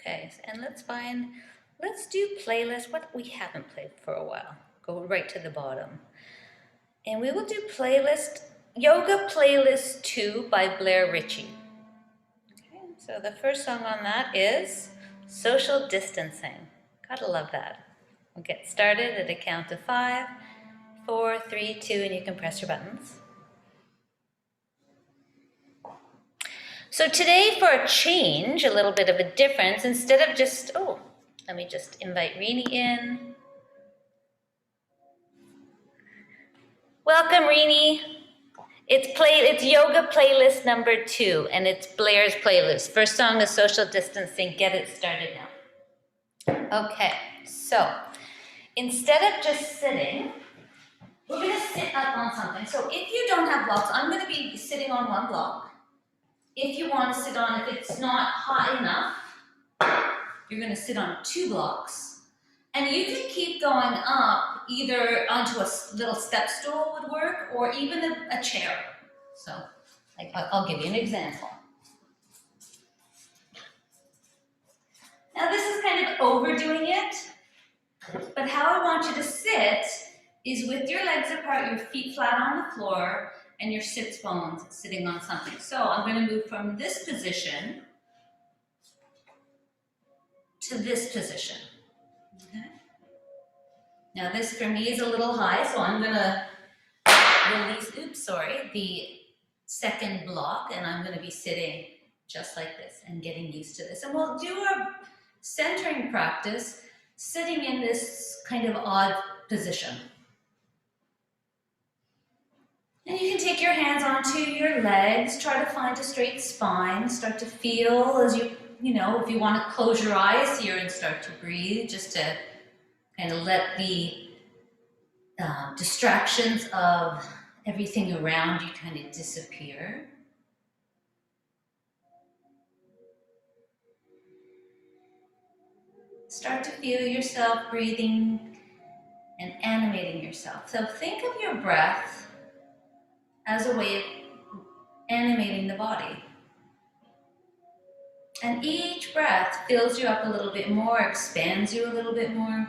Okay, and let's do playlist, what we haven't played for a while. Go right to the bottom. And we will do Yoga Playlist 2 by Blair Ritchie. Okay, so the first song on that is Social Distancing. Gotta love that. We'll get started at a count of 5, 4, 3, 2, and you can press your buttons. So today, for a change, a little bit of a difference, instead of just, let me just invite Rini in. Welcome, Rini. It's yoga playlist number 2, and it's Blair's playlist. First song is Social Distancing. Get it started now. Okay, so instead of just sitting, we're going to sit up on something. So if you don't have blocks, I'm going to be sitting on one block. If you want to sit on, if it's not high enough, you're going to sit on 2 blocks. And you can keep going up, either onto a little step stool would work, or even a chair. So, I'll give you an example. Now this is kind of overdoing it, but how I want you to sit is with your legs apart, your feet flat on the floor, and your sits bones sitting on something. So I'm going to move from this position to this position. Okay. Now this for me is a little high, so I'm going to release, the second block, and I'm going to be sitting just like this and getting used to this. And we'll do our centering practice sitting in this kind of odd position. And you can take your hands onto your legs, try to find a straight spine, start to feel as if you want to close your eyes here and start to breathe, just to kind of let the distractions of everything around you kind of disappear. Start to feel yourself breathing and animating yourself. So think of your breath as a way of animating the body. And each breath fills you up a little bit more, expands you a little bit more.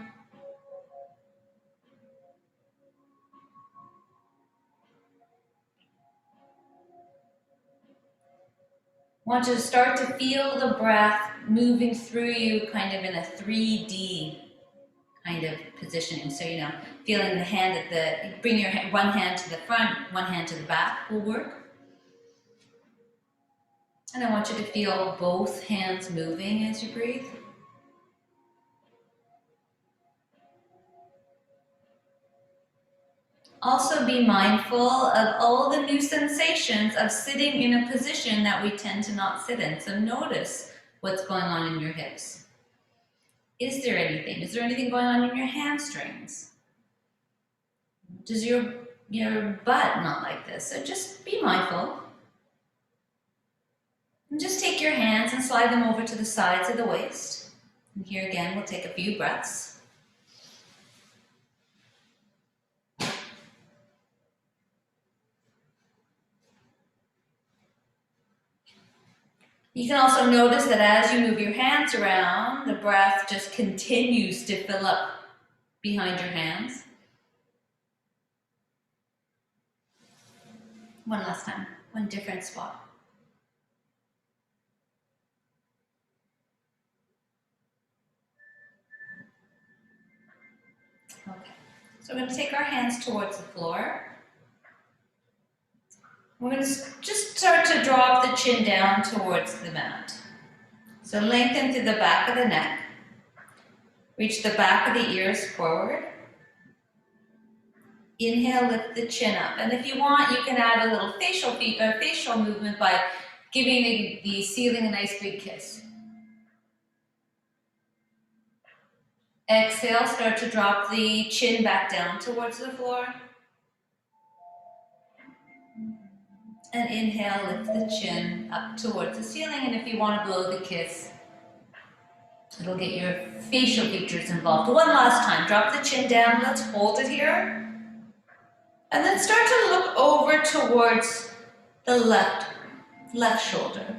I want you to start to feel the breath moving through you kind of in a 3D kind of positioning. So, feeling the hand bring your one hand to the front, one hand to the back will work. And I want you to feel both hands moving as you breathe. Also be mindful of all the new sensations of sitting in a position that we tend to not sit in. So notice what's going on in your hips. Is there anything? Is there anything going on in your hamstrings? Does your butt not like this? So just be mindful. And just take your hands and slide them over to the sides of the waist. And here again, we'll take a few breaths. You can also notice that as you move your hands around, the breath just continues to fill up behind your hands. One last time, one different spot. Okay, so we're going to take our hands towards the floor. We're going to just start to drop the chin down towards the mat. So lengthen through the back of the neck. Reach the back of the ears forward. Inhale, lift the chin up. And if you want, you can add a little facial movement by giving the ceiling a nice big kiss. Exhale, start to drop the chin back down towards the floor. And inhale, lift the chin up towards the ceiling. And if you want to blow the kiss, it'll get your facial features involved. One last time, drop the chin down. Let's hold it here. And then start to look over towards the left shoulder.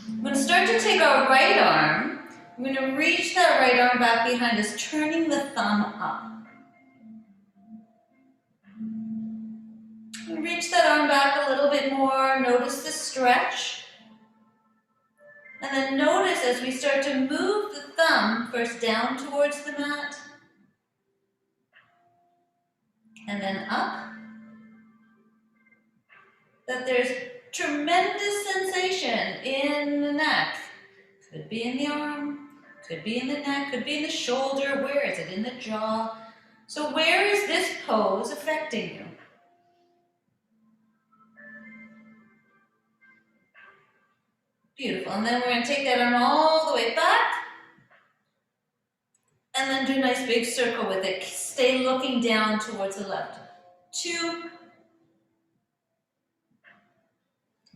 We're going to start to take our right arm We're going to reach that right arm back behind us, turning the thumb up. Reach that arm back a little bit more. Notice the stretch. And then notice as we start to move the thumb first down towards the mat, and then up, that there's tremendous sensation in the neck. Could be in the arm, could be in the neck, could be in the shoulder. Where is it? In the jaw. So where is this pose affecting you? Beautiful. And then we're going to take that arm all the way back. And then do a nice big circle with it. Stay looking down towards the left. 2.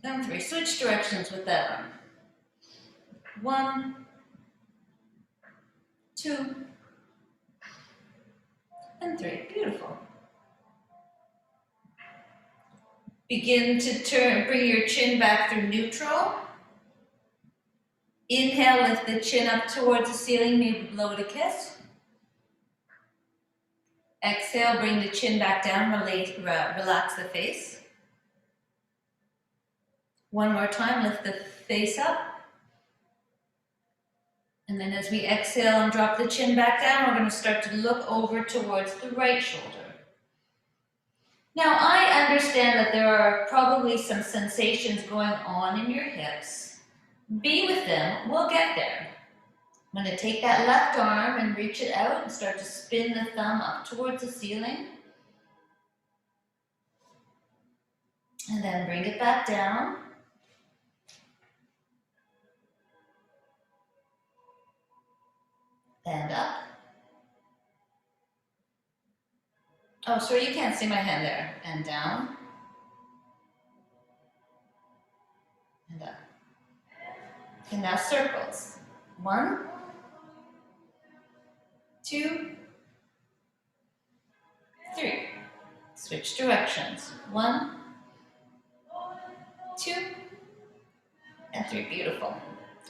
And 3. Switch directions with that arm. 1, 2, and 3. Beautiful. Begin to bring your chin back through neutral. Inhale, lift the chin up towards the ceiling, maybe blow it a kiss. Exhale, bring the chin back down, relax the face. One more time, lift the face up. And then as we exhale and drop the chin back down, we're going to start to look over towards the right shoulder. Now, I understand that there are probably some sensations going on in your hips. Be with them, we'll get there. I'm going to take that left arm and reach it out and start to spin the thumb up towards the ceiling. And then bring it back down. And up. Oh, sorry, you can't see my hand there. And down. And up. And now circles. 1, 2, 3. Switch directions. 1, 2, and 3. Beautiful.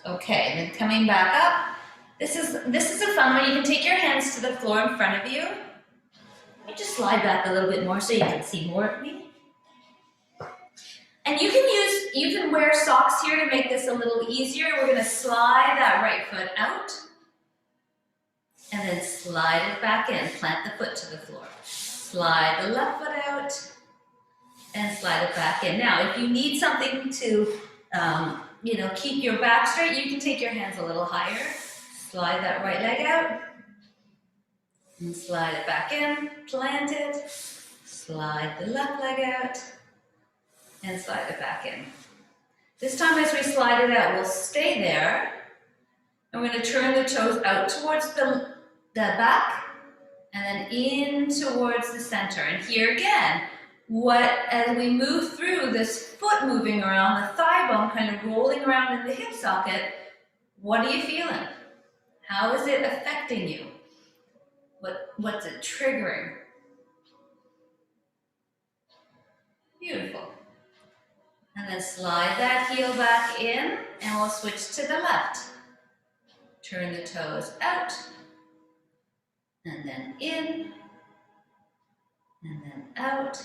Okay, then coming back up. This is a fun one. You can take your hands to the floor in front of you. Let me just slide back a little bit more so you can see more of me. And you can wear socks here to make this a little easier. We're going to slide that right foot out and then slide it back in. Plant the foot to the floor. Slide the left foot out and slide it back in. Now, if you need something to keep your back straight, you can take your hands a little higher. Slide that right leg out and slide it back in. Plant it. Slide the left leg out and slide it back in. This time as we slide it out, we'll stay there. And we're going to turn the toes out towards the back and then in towards the center. And here again, as we move through this foot moving around, the thigh bone kind of rolling around in the hip socket, what are you feeling? How is it affecting you? What's it triggering? Beautiful. And then slide that heel back in, and we'll switch to the left. Turn the toes out, and then in, and then out,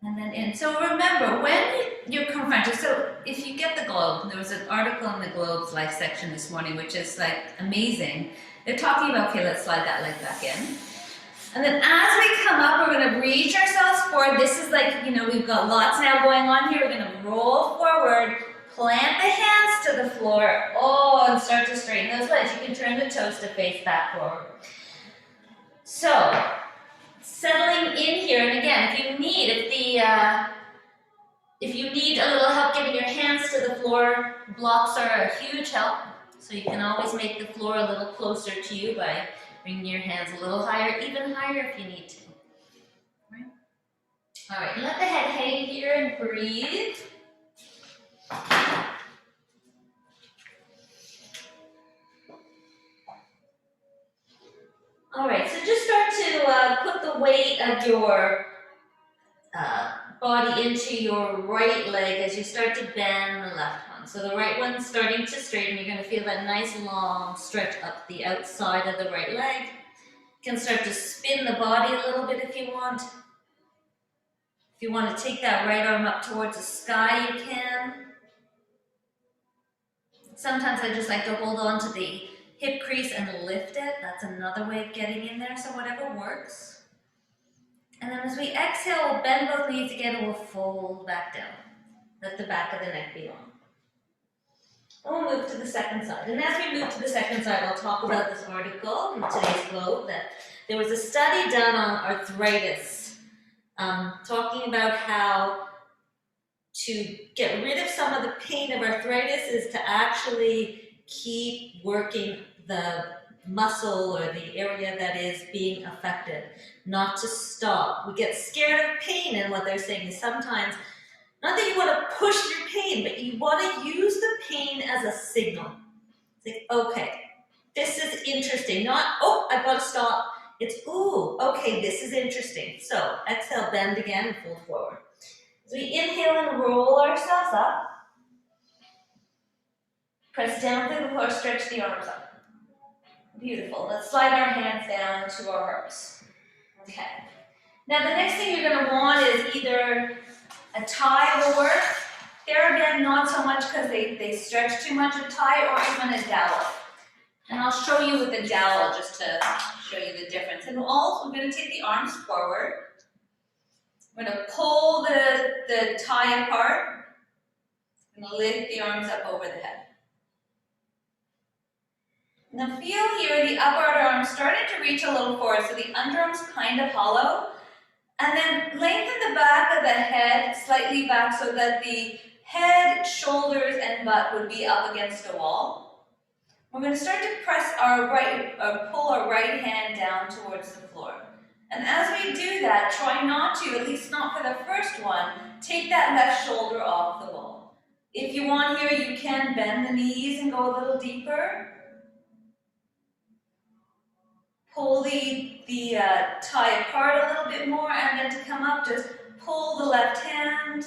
and then in. So remember, when you're confronted, so if you get the Globe, there was an article in the Globe's Life section this morning, which is like amazing. They're talking about, okay, let's slide that leg back in. And then as we come up, we're going to reach ourselves forward. This is like, we've got lots now going on here. We're going to roll forward, plant the hands to the floor, and start to straighten those legs. You can turn the toes to face back forward. So, settling in here, and again, if you need a little help getting your hands to the floor, blocks are a huge help. So you can always make the floor a little closer to you by bringing your hands a little higher, even higher if you need to. Right? All right, let the head hang here and breathe. All right, so just start to put the weight of your body into your right leg as you start to bend the left one. one. So the right one's starting to straighten. You're gonna feel that nice long stretch up the outside of the right leg. You can start to spin the body a little bit if you want. If you want to take that right arm up towards the sky, you can. Sometimes I just like to hold on to the hip crease and lift it. That's another way of getting in there, so whatever works. And then as we exhale, we'll bend both knees again and we'll fold back down. Let the back of the neck be long. And we'll move to the second side. And as we move to the second side, I'll talk about this article in today's Globe that there was a study done on arthritis, talking about how to get rid of some of the pain of arthritis is to actually keep working the muscle or the area that is being affected, not to stop. We get scared of pain, and what they're saying is sometimes, not that you want to push your pain, but you want to use the pain as a signal. It's like, okay, this is interesting. Not, oh, I've got to stop. It's, ooh, okay, this is interesting. So exhale, bend again, and fold forward. As we inhale and roll ourselves up, press down through the floor, stretch the arms up. Beautiful. Let's slide our hands down to our hearts. Okay. Now the next thing you're going to want is either a tie will work. There again, not so much because they stretch too much, a tie, or even a dowel. And I'll show you with the dowel just to show you the difference. And also, we're going to take the arms forward. We're going to pull the tie apart. I'm going to lift the arms up over the head. Now feel here the upper arm starting to reach a little forward, so the underarm's kind of hollow. And then lengthen the back of the head slightly back so that the head, shoulders, and butt would be up against a wall. We're going to start to press pull our right hand down towards the floor. And as we do that, try not to, at least not for the first one, take that left shoulder off the wall. If you want here, you can bend the knees and go a little deeper. Pull the tie apart a little bit more, and then to come up, just pull the left hand,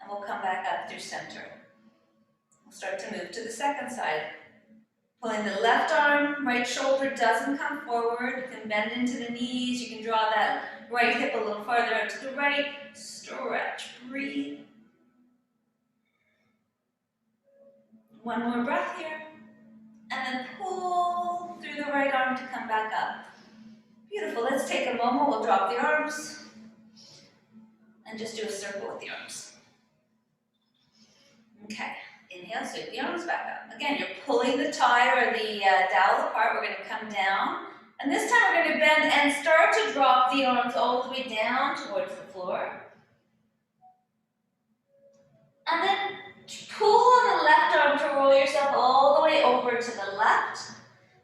and we'll come back up through center. We'll start to move to the second side. Pulling the left arm, right shoulder doesn't come forward. You can bend into the knees. You can draw that right hip a little farther out to the right. Stretch, breathe. One more breath here. And then pull through the right arm to come back up. Beautiful. Let's take a moment. We'll drop the arms and just do a circle with the arms. Okay. Inhale, sweep the arms back up. Again, you're pulling the tie or the dowel apart. We're going to come down. And this time we're going to bend and start to drop the arms all the way down towards the floor. And then pull on the left arm to roll yourself all the way over to the left.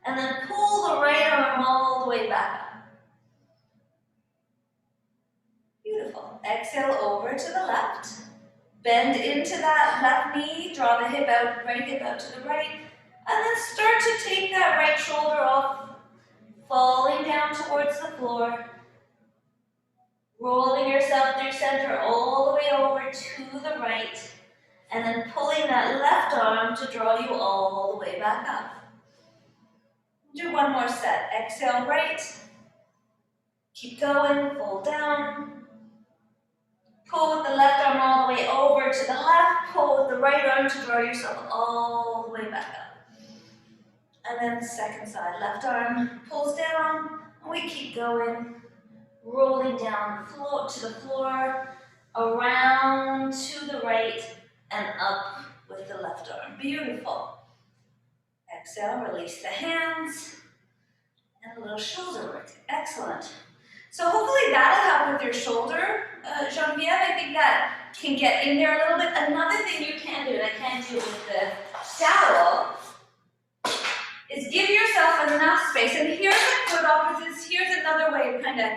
And then pull the right arm all the way back up. Beautiful. Exhale over to the left. Bend into that left knee, draw the hip out, right hip out to the right, and then start to take that right shoulder off, falling down towards the floor, rolling yourself through center all the way over to the right, and then pulling that left arm to draw you all the way back up. Do one more set. Exhale right, keep going, fold down. Pull with the left arm all the way over to the left. Pull with the right arm to draw yourself all the way back up. And then the second side. Left arm pulls down, and we keep going. Rolling down to the floor, around to the right, and up with the left arm. Beautiful. Exhale, release the hands, and a little shoulder work. Excellent. So hopefully that'll help with your shoulder, Genevieve. I think that can get in there a little bit. Another thing you can do, and I can't do it with the dowel, is give yourself enough space. And here's a good opposite. Here's another way of kind of,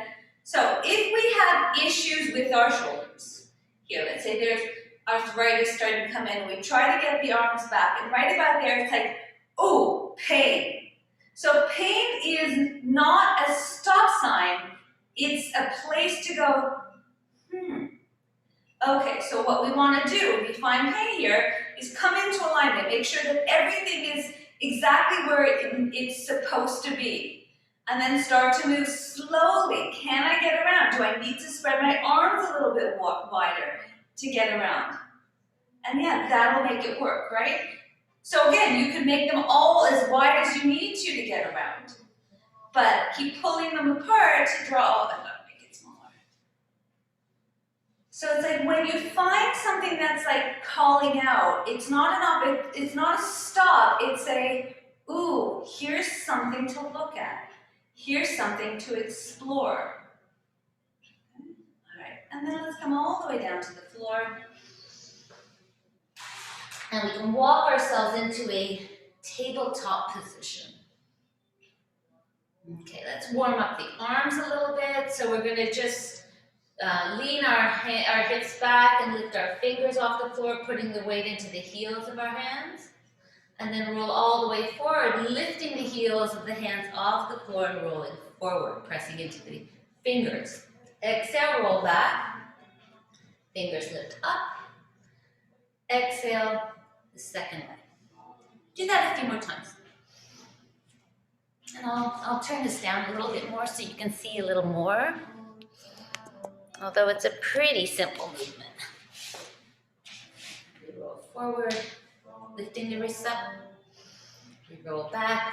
so if we have issues with our shoulders, here, let's say there's arthritis starting to come in, we try to get the arms back, and right about there, it's like, ooh, pain. So pain is not a stop sign. It's a place to go, okay, so what we want to do, if we find pain here, is come into alignment. Make sure that everything is exactly where it's supposed to be. And then start to move slowly. Can I get around? Do I need to spread my arms a little bit wider to get around? And yeah, that'll make it work, right? So again, you can make them all as wide as you need to get around. But keep pulling them apart to draw all of them. Make it smaller. So it's like when you find something that's like calling out, it's not a stop, it's a, ooh, here's something to look at. Here's something to explore. All right, and then let's come all the way down to the floor. And we can walk ourselves into a tabletop position. Okay, let's warm up the arms a little bit. So we're going to just lean our hips back and lift our fingers off the floor, putting the weight into the heels of our hands. And then roll all the way forward, lifting the heels of the hands off the floor and rolling forward, pressing into the fingers. Exhale, roll back. Fingers lift up. Exhale, the second way. Do that a few more times. And I'll turn this down a little bit more so you can see a little more. Although it's a pretty simple movement. We roll forward, lifting the wrists up. We roll back,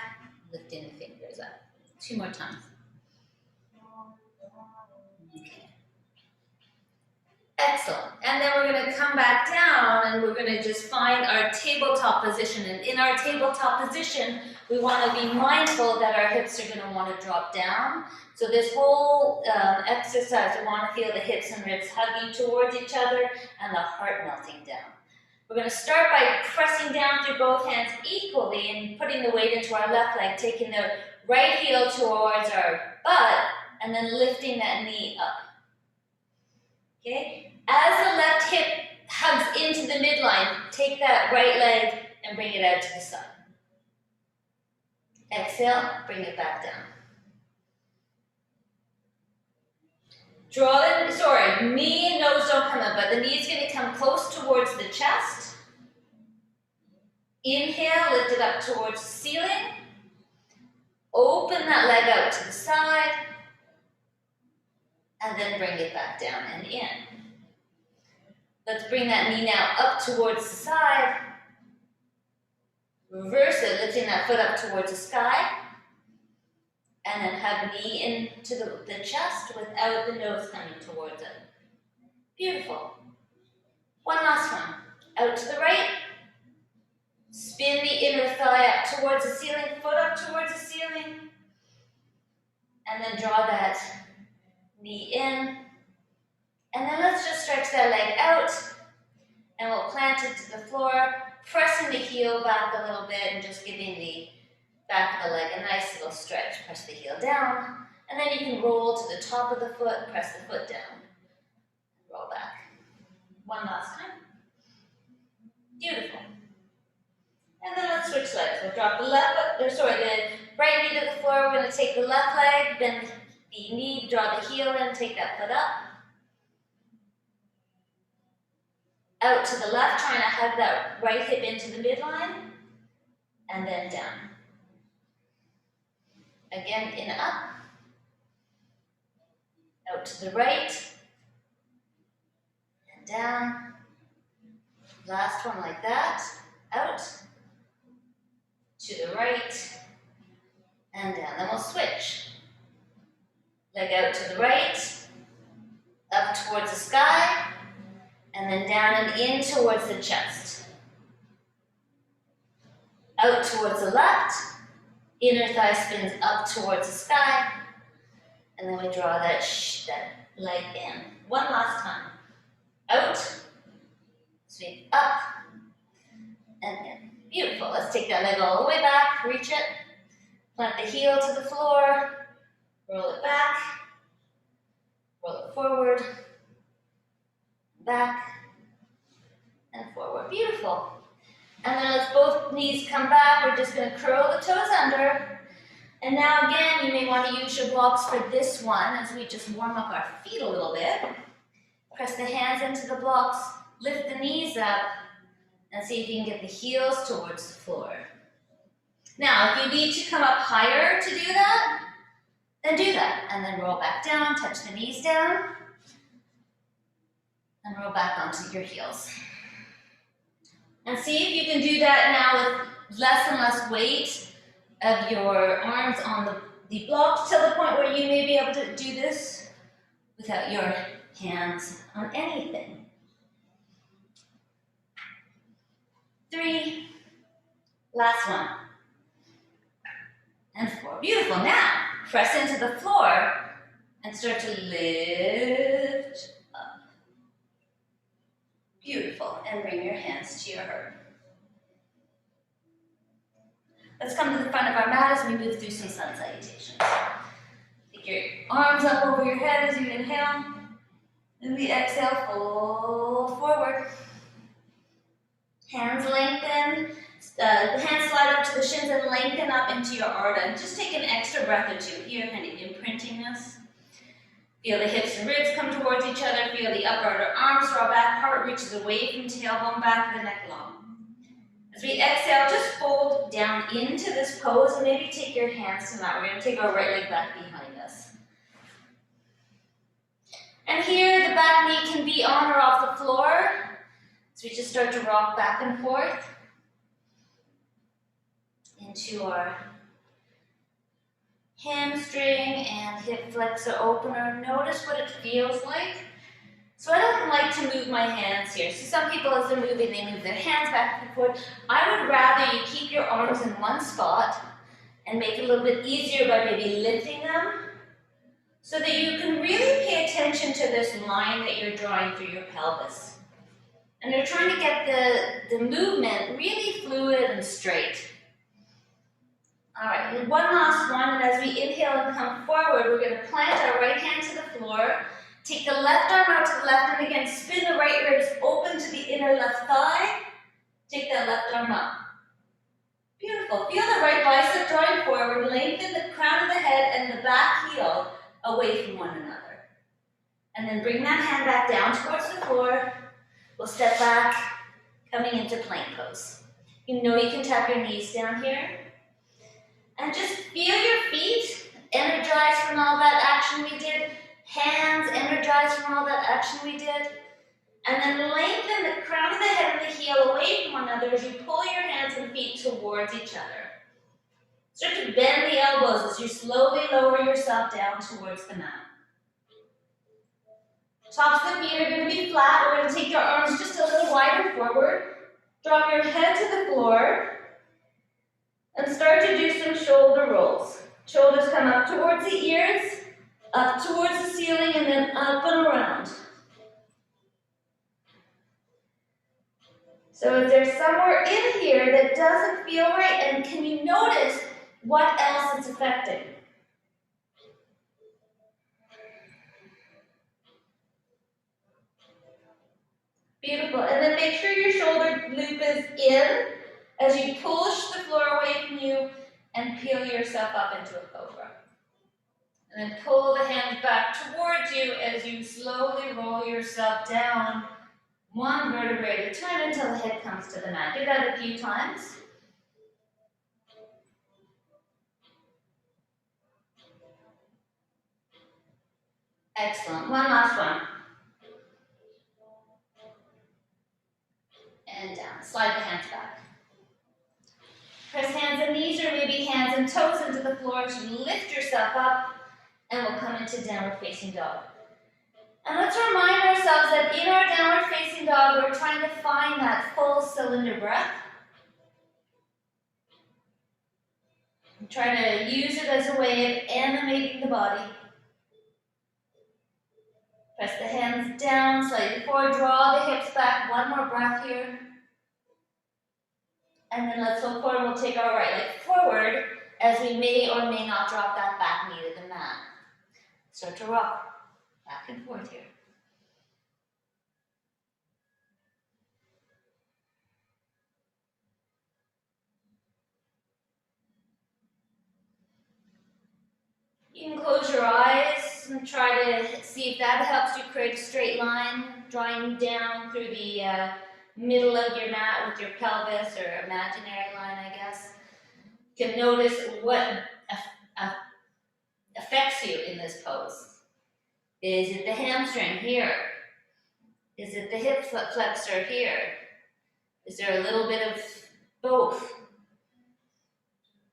lifting the fingers up. 2 more times. Okay. Excellent. And then we're going to come back down and we're going to just find our tabletop position. And in our tabletop position, we want to be mindful that our hips are going to want to drop down. So this whole exercise, we want to feel the hips and ribs hugging towards each other and the heart melting down. We're going to start by pressing down through both hands equally and putting the weight into our left leg, taking the right heel towards our butt and then lifting that knee up. Okay? As the left hip hugs into the midline, take that right leg and bring it out to the side. Exhale, bring it back down. Draw the, knee and nose don't come up, but the knee is going to come close towards the chest. Inhale, lift it up towards the ceiling. Open that leg out to the side. And then bring it back down and in. Let's bring that knee now up towards the side. Reverse it, lifting that foot up towards the sky. And then hug knee into the chest without the nose coming towards it. Beautiful. One last one. Out to the right. Spin the inner thigh up towards the ceiling, foot up towards the ceiling. And then draw that knee in. And then let's just stretch that leg out. And we'll plant it to the floor, pressing the heel back a little bit and just giving the back of the leg a nice little stretch. Press the heel down, and then you can roll to the top of the foot, press the foot down. Roll back. One last time. Beautiful. And then let's switch legs. We'll drop the the right knee to the floor. We're going to take the left leg, bend the knee, draw the heel in, take that foot up. Out to the left, trying to hug that right hip into the midline, and then down. Again, in up, out to the right, and down. Last one like that, out, to the right, and down. Then we'll switch. Leg out to the right, up towards the sky, and then down and in towards the chest. Out towards the left, inner thigh spins up towards the sky, and then we draw that leg in. One last time. Out, sweep up, and in. Beautiful. Let's take that leg all the way back, reach it, plant the heel to the floor, roll it back, roll it forward, back, and forward. Beautiful. And then let's both knees come back. We're just going to curl the toes under. And now again, you may want to use your blocks for this one as we just warm up our feet a little bit. Press the hands into the blocks, lift the knees up, And see if you can get the heels towards the floor. Now, if you need to come up higher to do that, then do that. And then roll back down, touch the knees down, and roll back onto your heels. And see if you can do that now with less and less weight of your arms on the block till the point where you may be able to do this without your hands on anything. 3, last one, and 4. Beautiful. Now, press into the floor and start to lift up. Beautiful. And bring your hands to your heart. Let's come to the front of our mat as we move through some sun salutations. Take your arms up over your head as you inhale. And we exhale, fold forward. Hands lengthen. The hands slide up to the shins and lengthen up into your Ardha. Just take an extra breath or two here, kind of imprinting this. Feel the hips and ribs come towards each other. Feel the upper arms draw back. Heart reaches away from tailbone, back of the neck long. As we exhale, just fold down into this pose and maybe take your hands to the mat. We're going to take our right leg back behind us. And here, the back knee can be on or off the floor. So we just start to rock back and forth into our hamstring and hip flexor opener. Notice what it feels like. So I don't like to move my hands here. So some people, as they're moving, they move their hands back and forth. I would rather you keep your arms in one spot and make it a little bit easier by maybe lifting them so that you can really pay attention to this line that you're drawing through your pelvis. And you're trying to get the movement really fluid and straight. All right, and one last one, and as we inhale and come forward, we're going to plant our right hand to the floor, take the left arm out to the left, and again, spin the right ribs open to the inner left thigh, take that left arm up. Beautiful, feel the right bicep drawing forward, lengthen the crown of the head and the back heel away from one another. And then bring that hand back down towards the floor. We'll step back, coming into plank pose. You know you can tap your knees down here. And just feel your feet energized from all that action we did. Hands energized from all that action we did. And then lengthen the crown of the head and the heel away from one another as you pull your hands and feet towards each other. Start to bend the elbows as you slowly lower yourself down towards the mat. Tops of the feet are going to be flat. We're going to take your arms just a little wider forward. Drop your head to the floor. And start to do some shoulder rolls. Shoulders come up towards the ears, up towards the ceiling, and then up and around. So is there somewhere in here that doesn't feel right? And can you notice what else it's affecting? Beautiful. And then make sure your shoulder loop is in as you push the floor away from you and peel yourself up into a cobra. And then pull the hands back towards you as you slowly roll yourself down one vertebrae at a time until the head comes to the mat. Do that a few times. Excellent. One last one. And down. Slide the hands back. Press hands and knees or maybe hands and toes into the floor as you lift yourself up, and we'll come into downward facing dog. And let's remind ourselves that in our downward facing dog, we're trying to find that full cylinder breath. And try to use it as a way of animating the body. Press the hands down, slightly forward, draw the hips back. One more breath here. And then let's look forward. We'll take our right leg forward as we may or may not drop that back knee to the mat. Start to rock back and forth here. You can close your eyes and try to see if that helps you create a straight line, drawing down through the middle of your mat with your pelvis or imaginary line, I guess. You can notice what affects you in this pose. Is it the hamstring here? Is it the hip flexor here? Is there a little bit of both?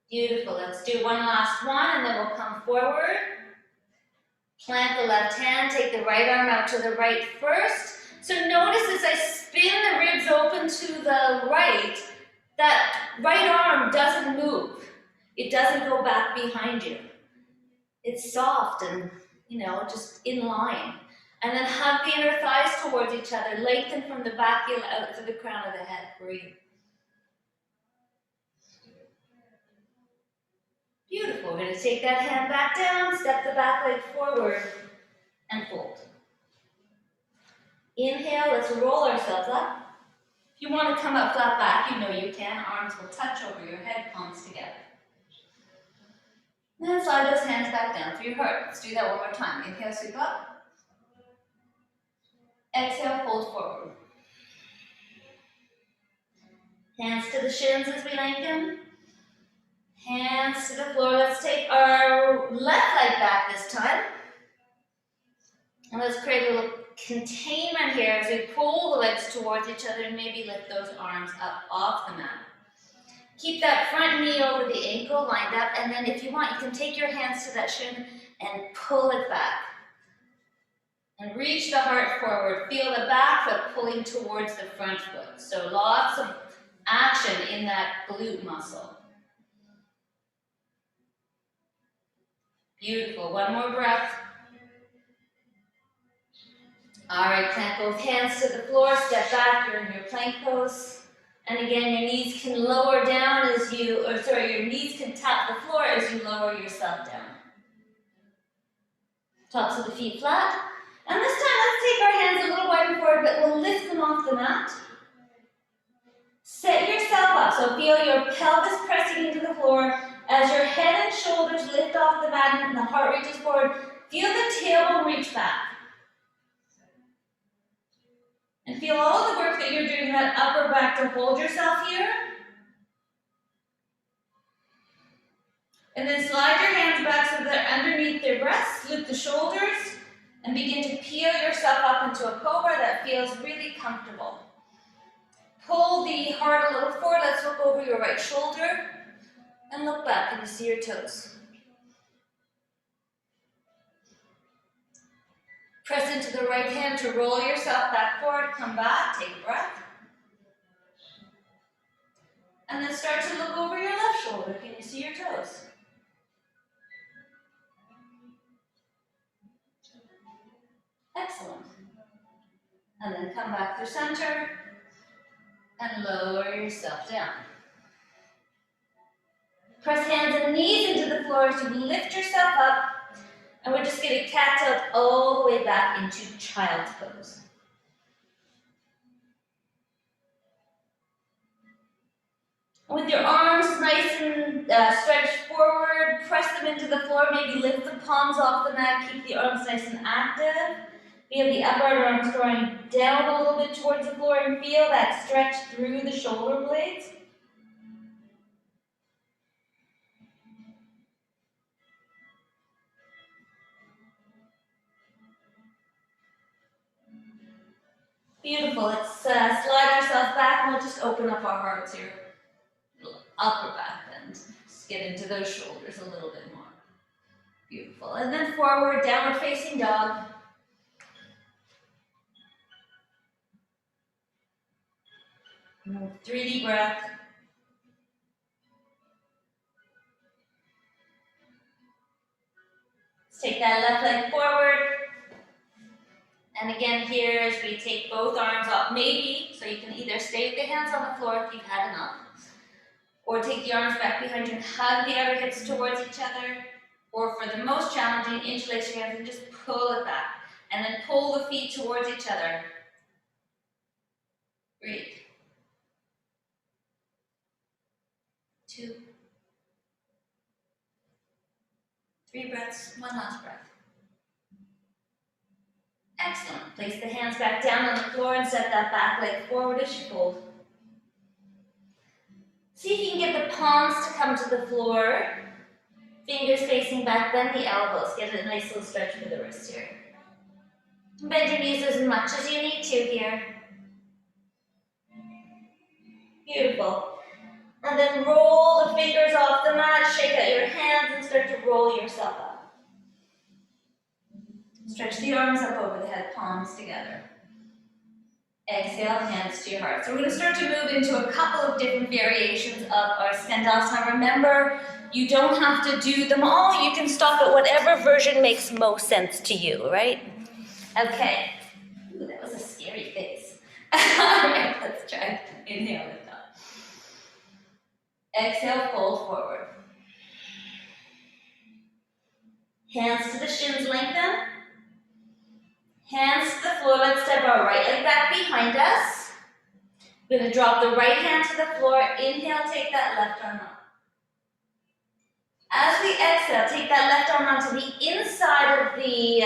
Beautiful. Let's do one last one, and then we'll come forward. Plant the left hand, take the right arm out to the right first. So notice as I spin the ribs open to the right, that right arm doesn't move. It doesn't go back behind you. It's soft and, just in line. And then hug the inner thighs towards each other. Lengthen from the back heel out to the crown of the head. Breathe. Beautiful. We're going to take that hand back down, step the back leg forward, and fold. Inhale, let's roll ourselves up. If you want to come up flat back, you know you can. Arms will touch over your head, palms together. Then slide those hands back down through your heart. Let's do that one more time. Inhale, sweep up. Exhale, fold forward. Hands to the shins as we lengthen. Hands to the floor. Let's take our left leg back this time. And let's create a little containment here as we pull the legs towards each other and maybe lift those arms up off the mat. Keep that front knee over the ankle lined up, and then if you want, you can take your hands to that shin and pull it back. And reach the heart forward. Feel the back foot pulling towards the front foot. So lots of action in that glute muscle. Beautiful. One more breath. All right, plant both hands to the floor. Step back. You're in your plank pose. And again, your knees can lower down your knees can tap the floor as you lower yourself down. Tops of the feet flat. And this time, let's take our hands a little wider forward, but we'll lift them off the mat. Set yourself up, so feel your pelvis pressing into the floor as your head and shoulders lift off the mat and the heart reaches forward. Feel the tailbone reach back. And feel all the work that you're doing in that upper back to hold yourself here. And then slide your hands back so they're underneath their breasts. Loop the shoulders and begin to peel yourself up into a cobra that feels really comfortable. Pull the heart a little forward. Let's look over your right shoulder and look back and you see your toes. Press into the right hand to roll yourself back forward. Come back, take a breath. And then start to look over your left shoulder. Can you see your toes? Excellent. And then come back through center and lower yourself down. Press hands and knees into the floor as you lift yourself up. And we're just going to cat tilt all the way back into child's pose. With your arms nice and stretched forward, press them into the floor, maybe lift the palms off the mat, keep the arms nice and active. Feel the upper arms drawing down a little bit towards the floor and feel that stretch through the shoulder blades. Beautiful. Let's slide ourselves back and we'll just open up our hearts here. Upper back and just get into those shoulders a little bit more. Beautiful. And then forward, downward facing dog. And 3 deep breaths. Let's take that left leg forward. And again here as we take both arms up, maybe, so you can either stay with the hands on the floor if you've had enough, or take the arms back behind you and hug the outer hips towards each other, or for the most challenging, interlace your hands and just pull it back. And then pull the feet towards each other. Breathe. 2. 3 breaths, one last breath. Excellent. Place the hands back down on the floor and step that back leg forward as you fold. See if you can get the palms to come to the floor. Fingers facing back, bend the elbows. Get a nice little stretch for the wrist here. Bend your knees as much as you need to here. Beautiful. And then roll the fingers off the mat, shake out your hands, and start to roll yourself up. Stretch the arms up over the head, palms together. Exhale, hands to your heart. So we're going to start to move into a couple of different variations of our Skandasana. Remember, you don't have to do them all. You can stop at whatever version makes most sense to you, right? Okay. Ooh, that was a scary face. All right, let's try. Inhale, lift up. Exhale, fold forward. Hands to the shins, lengthen. Hands to the floor. Let's step our right leg back behind us. We're going to drop the right hand to the floor. Inhale, take that left arm up. As we exhale, take that left arm onto the inside of the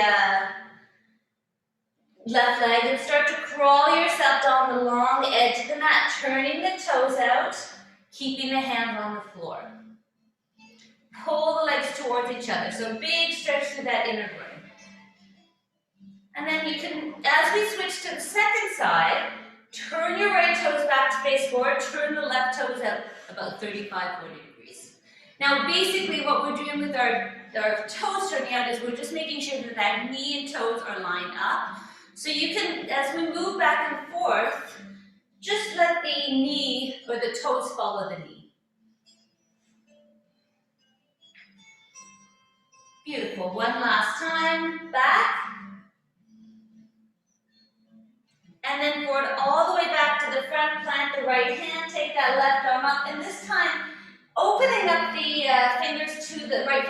left leg and start to crawl yourself down the long edge of the mat, turning the toes out, keeping the hands on the floor. Pull the legs towards each other. So big stretch through that inner groin. And then you can, as we switch to the second side, turn your right toes back to face forward, turn the left toes out about 35, 40 degrees. Now basically what we're doing with our toes turning out is we're just making sure that that knee and toes are lined up. So you can, as we move back and forth, just let the knee or the toes follow the knee. Beautiful. One last time. Back. And then forward all the way back to the front. Plant the right hand. Take that left arm up. And this time, opening up the fingers to the right.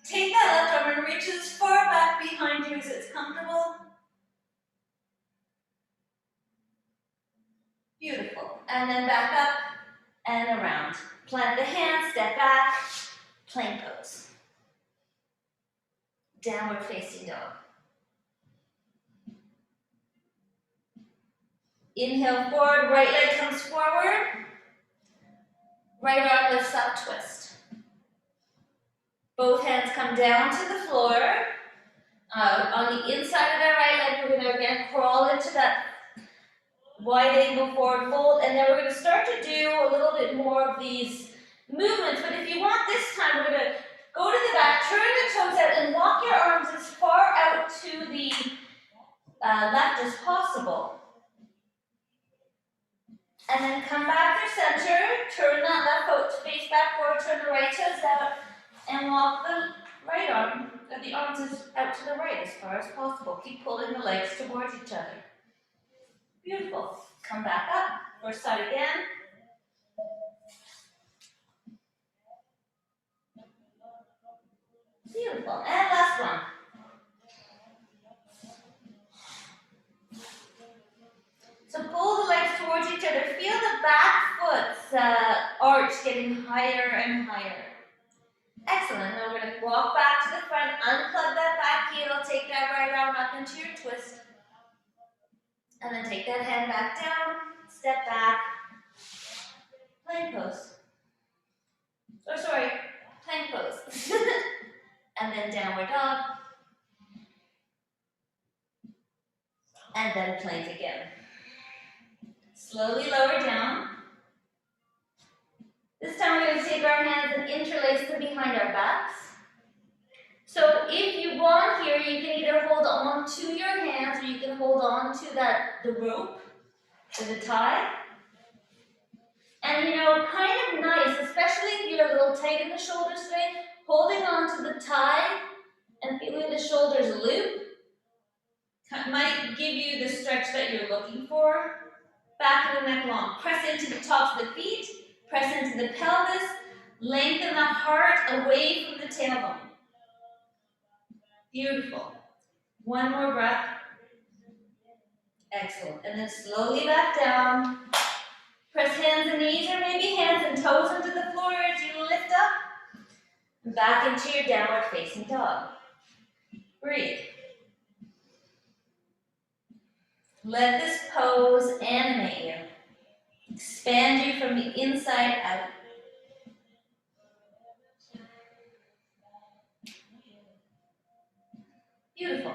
Take that left arm and reach as far back behind you as it's comfortable. Beautiful. And then back up and around. Plant the hands, step back, plank pose. Downward facing dog. Inhale forward, right leg comes forward. Right arm lifts up, twist. Both hands come down to the floor. On the inside of the right leg, we're going to again crawl into that wide angle forward fold, and then we're going to start to do a little bit more of these movements. But if you want this time, we're going to go to the back, turn the toes out, and walk your arms as far out to the left as possible. And then come back to center, turn that left foot to face back forward, turn the right toes out, and walk the right arm, the arms out to the right as far as possible. Keep pulling the legs towards each other. Beautiful. Come back up. First side again. Beautiful. And last one. So pull the legs towards each other. Feel the back foot's arch getting higher and higher. Excellent. Now we're going to walk back to the front, unplug that back heel, take that right arm up into your twist. And then take that hand back down, step back, plank pose. Or sorry, plank pose. And then downward dog. And then plank again. Slowly lower down. This time we're going to take our hands and interlace them behind our backs. So if you want here, you can either hold on to your hands or you can hold on to the rope or the tie. And you know, kind of nice, especially if you're a little tight in the shoulders today, holding on to the tie and feeling the shoulders loop might give you the stretch that you're looking for. Back of the neck long. Press into the tops of the feet, press into the pelvis, lengthen the heart away from the tailbone. Beautiful. One more breath. Excellent. And then slowly back down. Press hands and knees, or maybe hands and toes into the floor as you lift up. Back into your downward facing dog. Breathe. Let this pose animate you. Expand you from the inside out. Beautiful.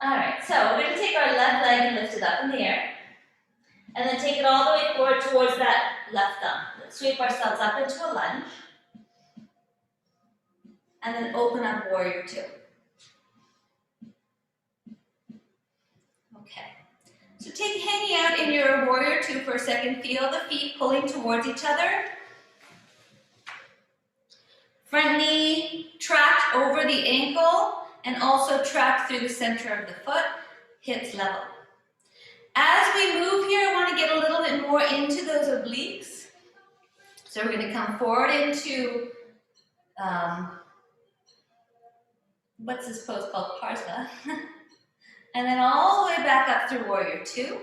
All right, so we're going to take our left leg and lift it up in the air. And then take it all the way forward towards that left thumb. Let's sweep ourselves up into a lunge. And then open up warrior two. Okay. So hanging out in your warrior two for a second. Feel the feet pulling towards each other. Front knee tracked over the ankle and also tracked through the center of the foot. Hips level. As we move here, I want to get a little bit more into those obliques. So we're going to come forward into, what's this pose called? Parsva. And then all the way back up through warrior two.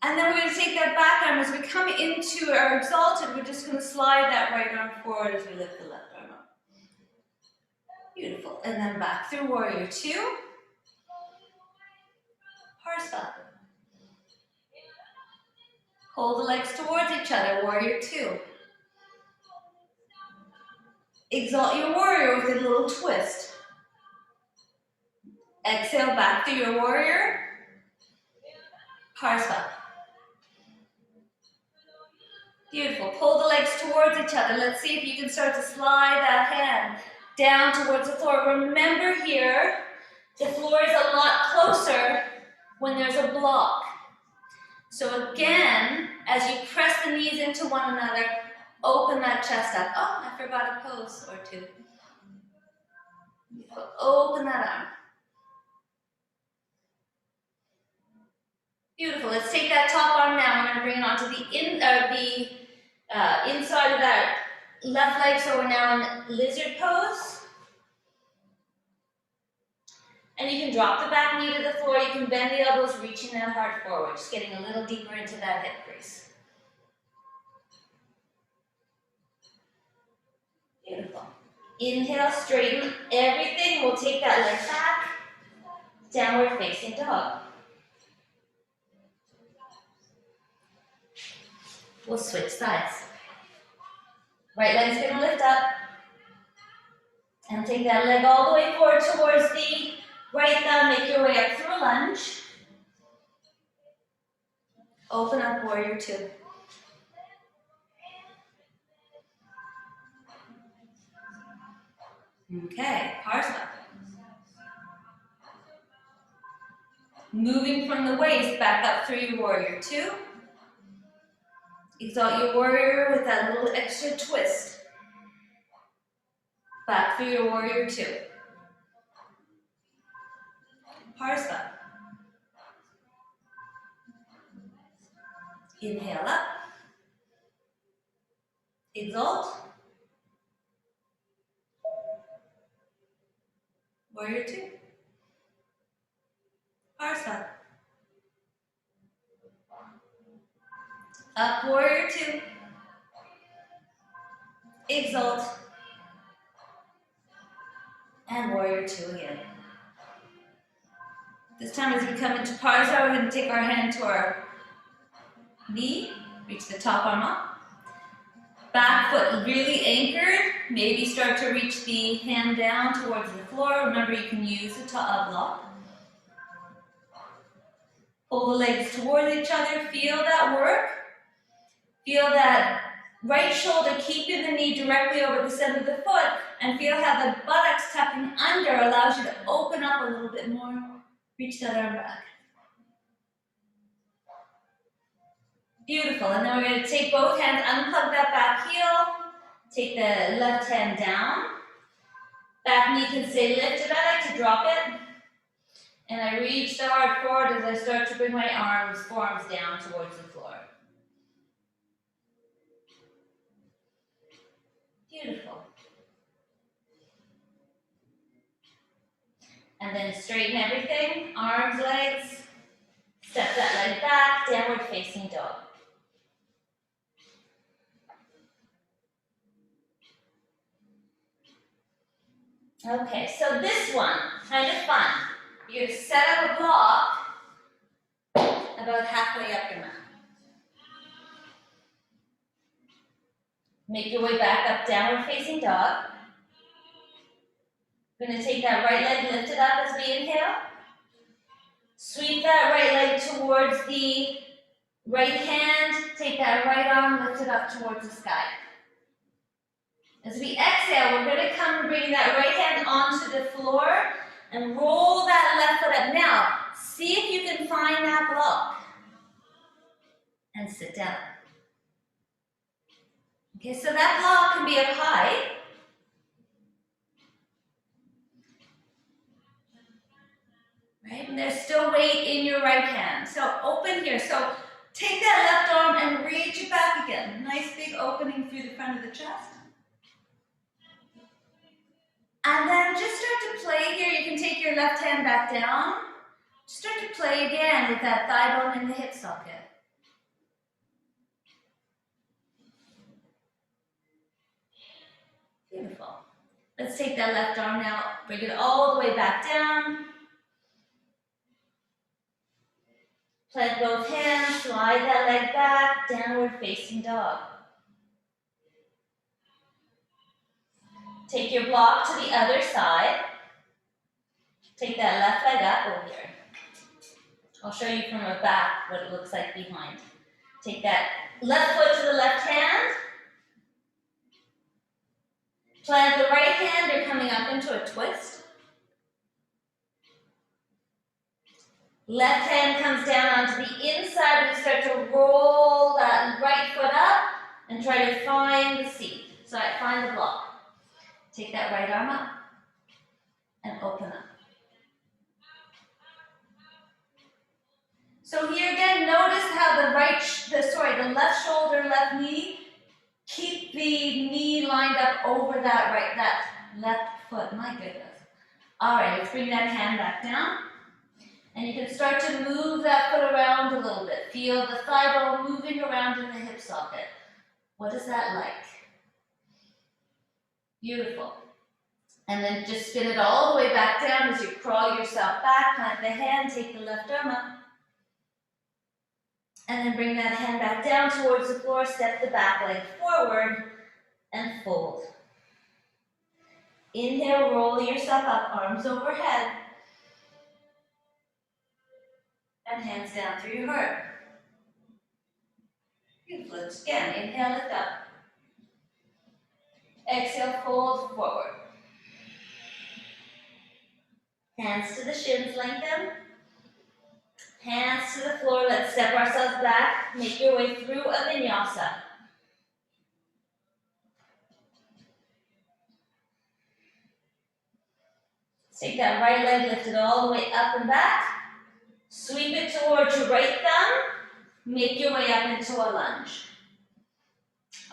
And then we're going to take that back arm as we come into our exalted. We're just going to slide that right arm forward as we lift the left arm up. Beautiful. And then back through warrior two. Parsva. Hold the legs towards each other, warrior two. Exalt your warrior with a little twist. Exhale back through your warrior. Parsva. Beautiful. Pull the legs towards each other. Let's see if you can start to slide that hand down towards the floor. Remember here, the floor is a lot closer when there's a block. So again, as you press the knees into one another, open that chest up. Oh, I forgot a pose or two. Open that arm. Beautiful. Let's take that top arm now. We're going to bring it onto the inside of that left leg. So we're now in lizard pose. And you can drop the back knee to the floor. You can bend the elbows, reaching that heart forward. Just getting a little deeper into that hip crease. Beautiful. Inhale, straighten everything. We'll take that leg back. Downward facing dog. We'll switch sides. Right leg's gonna lift up. And take that leg all the way forward towards the right thumb. Make your way up through a lunge. Open up warrior two. Okay, Parsva. Moving from the waist back up through your warrior two. Exalt your warrior with that little extra twist. Back through your warrior two. Parsva. Inhale up. Exalt. Warrior two. Parsva. Up warrior two. Exalt. And warrior two again. This time as we come into Parsva, we're going to take our hand to our knee, reach the top arm up. Back foot really anchored. Maybe start to reach the hand down towards the floor. Remember, you can use the top block. Pull the legs towards each other. Feel that work. Feel that right shoulder keeping the knee directly over the center of the foot, and feel how the buttocks tucking under allows you to open up a little bit more. Reach that arm back. Beautiful. And then we're going to take both hands, unplug that back heel, take the left hand down. Back knee can stay lifted. I like to drop it. And I reach the heart forward as I start to bring my forearms down towards the floor. Beautiful. And then straighten everything, arms, legs. Step that leg back, downward facing dog. Okay, so this one, kind of fun. You're going to set up a block about halfway up your mat. Make your way back up, downward facing dog. We're going to take that right leg, lift it up as we inhale. Sweep that right leg towards the right hand. Take that right arm, lift it up towards the sky. As we exhale, we're going to come bringing that right hand onto the floor and roll that left foot up. Now, see if you can find that block. And sit down. Okay, so that block can be up high. Right, and there's still weight in your right hand. So open here. So take that left arm and reach it back again. Nice big opening through the front of the chest. And then just start to play here. You can take your left hand back down. Start to play again with that thigh bone in the hip socket. Beautiful. Let's take that left arm now. Bring it all the way back down. Plant both hands, slide that leg back, downward facing dog. Take your block to the other side. Take that left leg up over here. I'll show you from the back what it looks like behind. Take that left foot to the left hand. Plant the right hand, you're coming up into a twist. Left hand comes down onto the inside. We start to roll that right foot up and try to find the seat. So I find the block. Take that right arm up and open up. So here again, notice how the left shoulder, left knee, keep the knee lined up over that left foot. My goodness. All right, let's bring that hand back down. And you can start to move that foot around a little bit. Feel the thigh bone moving around in the hip socket. What is that like? Beautiful. And then just spin it all the way back down as you crawl yourself back. Plant the hand, take the left arm up. And then bring that hand back down towards the floor. Step the back leg forward and fold. Inhale, roll yourself up, arms overhead. And hands down through your heart. Beautiful. Again, inhale, lift up. Exhale, fold forward. Hands to the shins, lengthen. Hands to the floor. Let's step ourselves back. Make your way through a vinyasa. Take that right leg, lift it all the way up and back. Sweep it towards your right thumb. Make your way up into a lunge.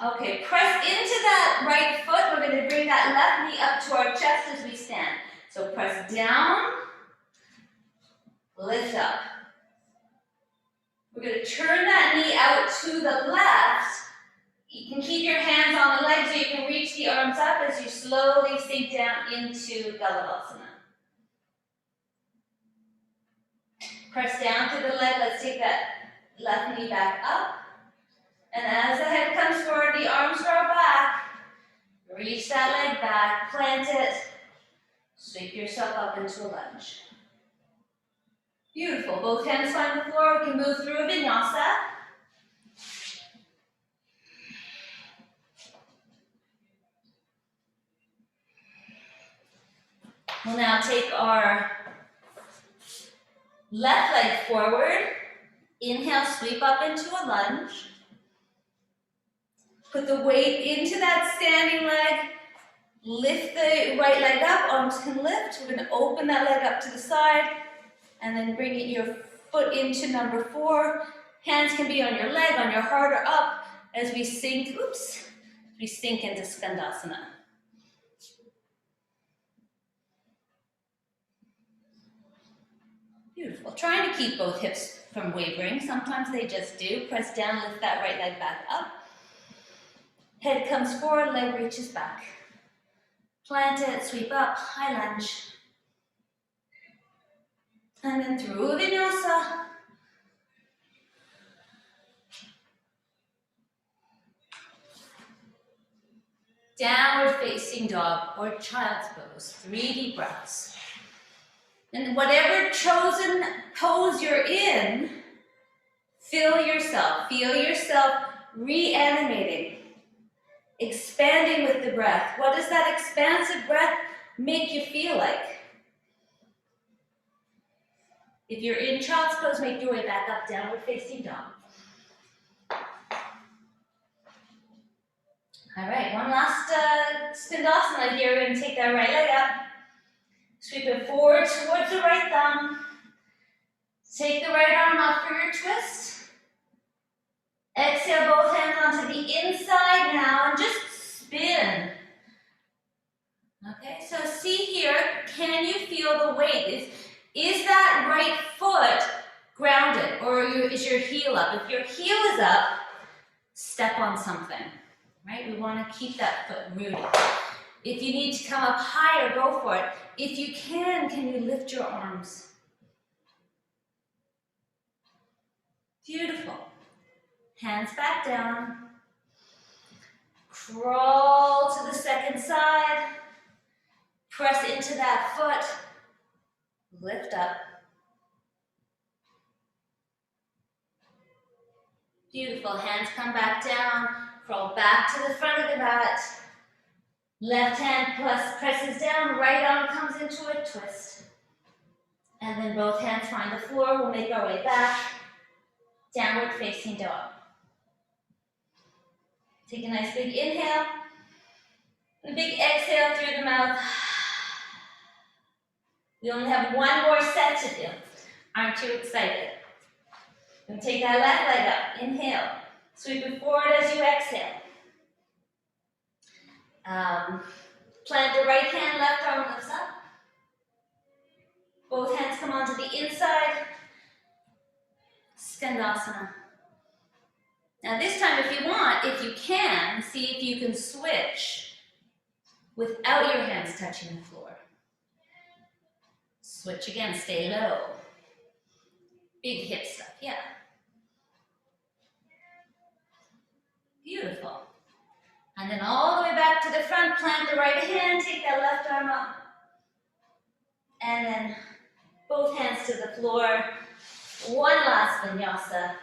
Okay, press into that right foot. We're going to bring that left knee up to our chest as we stand. So press down, lift up. We're going to turn that knee out to the left. You can keep your hands on the legs, or you can reach the arms up as you slowly sink down into Galavasana. Press down to the leg. Let's take that left knee back up. And as the head comes forward, the arms grow back. Reach that leg back, plant it. Sweep yourself up into a lunge. Beautiful. Both hands find the floor. We can move through a vinyasa. We'll now take our left leg forward. Inhale, sweep up into a lunge. Put the weight into that standing leg. Lift the right leg up, arms can lift. We're going to open that leg up to the side and then bring your foot into number 4. Hands can be on your leg, on your heart, or up as we sink, we sink into Skandasana. Beautiful. Trying to keep both hips from wavering. Sometimes they just do. Press down, lift that right leg back up. Head comes forward, leg reaches back. Plant it, sweep up, high lunge. And then through vinyasa. Downward facing dog or child's pose. 3 deep breaths. And whatever chosen pose you're in, feel yourself reanimating, expanding with the breath. What does that expansive breath make you feel like? If you're in child's pose, make your way back up, downward facing dog. All right, one last skandasana here. We're going to take that right leg up, sweep it forward towards the right thumb. Take the right arm up for your twist. Exhale, both hands onto the inside now and just spin. Okay, so see here, can you feel the weight? Is that right foot grounded, or is your heel up? If your heel is up, step on something, right? We want to keep that foot rooted. If you need to come up higher, go for it. If you can you lift your arms? Beautiful. Hands back down. Crawl to the second side. Press into that foot. Lift up. Beautiful. Hands come back down. Crawl back to the front of the mat. Left hand presses down. Right arm comes into a twist. And then both hands find the floor. We'll make our way back. Downward facing dog. Take a nice big inhale. And a big exhale through the mouth. We only have one more set to do. Aren't you excited? And take that left leg up. Inhale. Sweep it forward as you exhale. Plant the right hand, left arm lifts up. Both hands come onto the inside. Skandasana. Now this time, if you want, if you can, see if you can switch without your hands touching the floor. Switch again, stay low. Big hip stuff, yeah. Beautiful. And then all the way back to the front, plant the right hand, take that left arm up. And then both hands to the floor. One last vinyasa.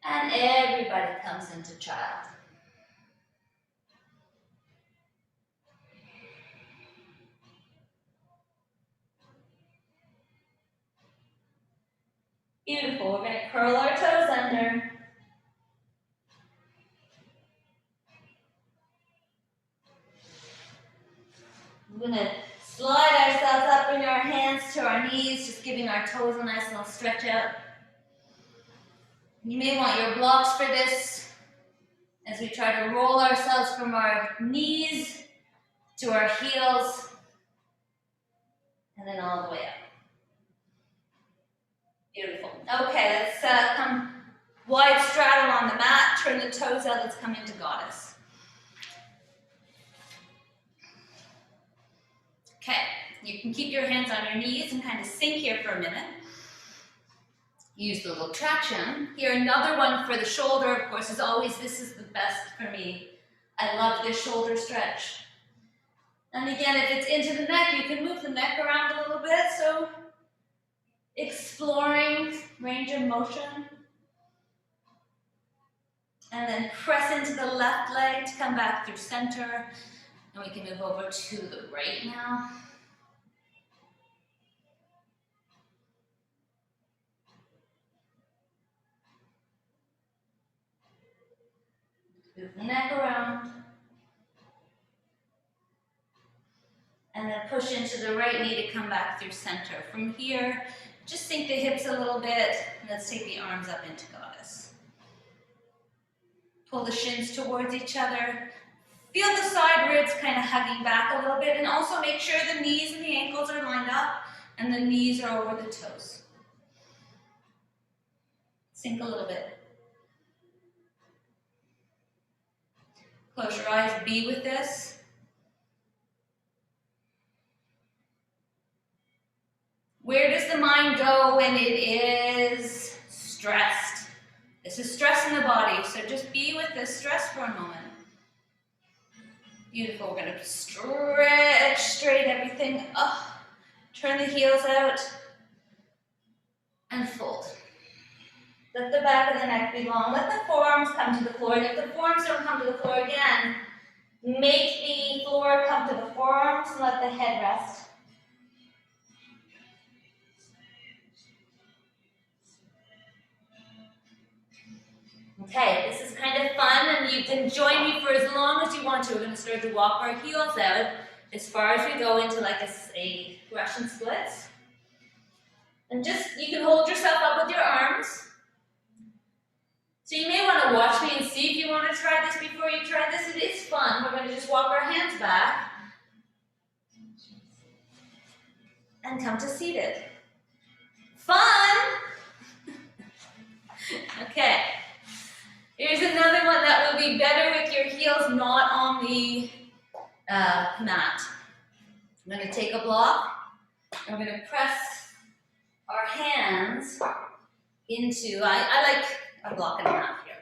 And everybody comes into child. Beautiful. We're going to curl our toes under. We're going to slide ourselves up, bring our hands to our knees, just giving our toes a nice little stretch out. You may want your blocks for this as we try to roll ourselves from our knees to our heels and then all the way up. Beautiful. Okay, let's come wide straddle on the mat, turn the toes out, let's come into goddess. Okay, you can keep your hands on your knees and kind of sink here for a minute. Use the little traction. Here, another one for the shoulder, of course, is always, this is the best for me. I love this shoulder stretch. And again, if it's into the neck, you can move the neck around a little bit, so exploring range of motion. And then press into the left leg to come back through center. And we can move over to the right now. Move the neck around. And then push into the right knee to come back through center. From here, just sink the hips a little bit. And let's take the arms up into goddess. Pull the shins towards each other. Feel the side ribs kind of hugging back a little bit. And also make sure the knees and the ankles are lined up and the knees are over the toes. Sink a little bit. Close your eyes, be with this. Where does the mind go when it is stressed? This is stress in the body, so just be with the stress for a moment. Beautiful. We're going to stretch straight everything up. Turn the heels out and fold. Let the back of the neck be long. Let the forearms come to the floor. And if the forearms don't come to the floor again, make the floor come to the forearms and let the head rest. Okay, this is kind of fun, and you can join me for as long as you want to. We're going to start to walk our heels out as far as we go into like a Russian splits. And just, you can hold yourself up with your arms. So you may want to watch me and see if you want to try this before you try this. It is fun. We're going to just walk our hands back and come to seated. Fun! Okay. Here's another one that will be better with your heels not on the mat. I'm going to take a block and we're going to press our hands into, I like a block and a half here.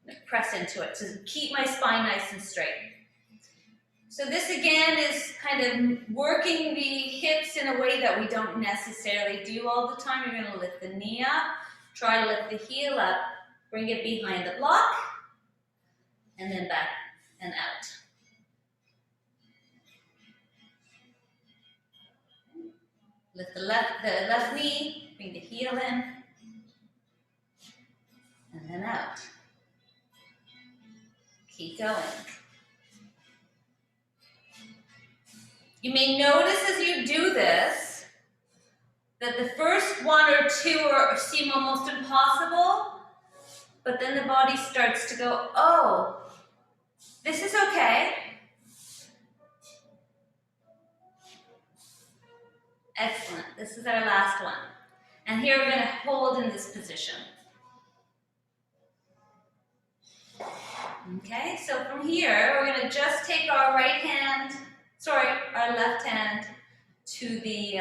I'm going to press into it to keep my spine nice and straight. So this again is kind of working the hips in a way that we don't necessarily do all the time. You're going to lift the knee up, try to lift the heel up, bring it behind the block, and then back and out. Lift the left knee, bring the heel in, and then out. Keep going. You may notice as you do this that the first one or two seem almost impossible, but then the body starts to go, oh, this is okay. Excellent. This is our last one. And here we're going to hold in this position. Okay, so from here, we're going to just take our our left hand to the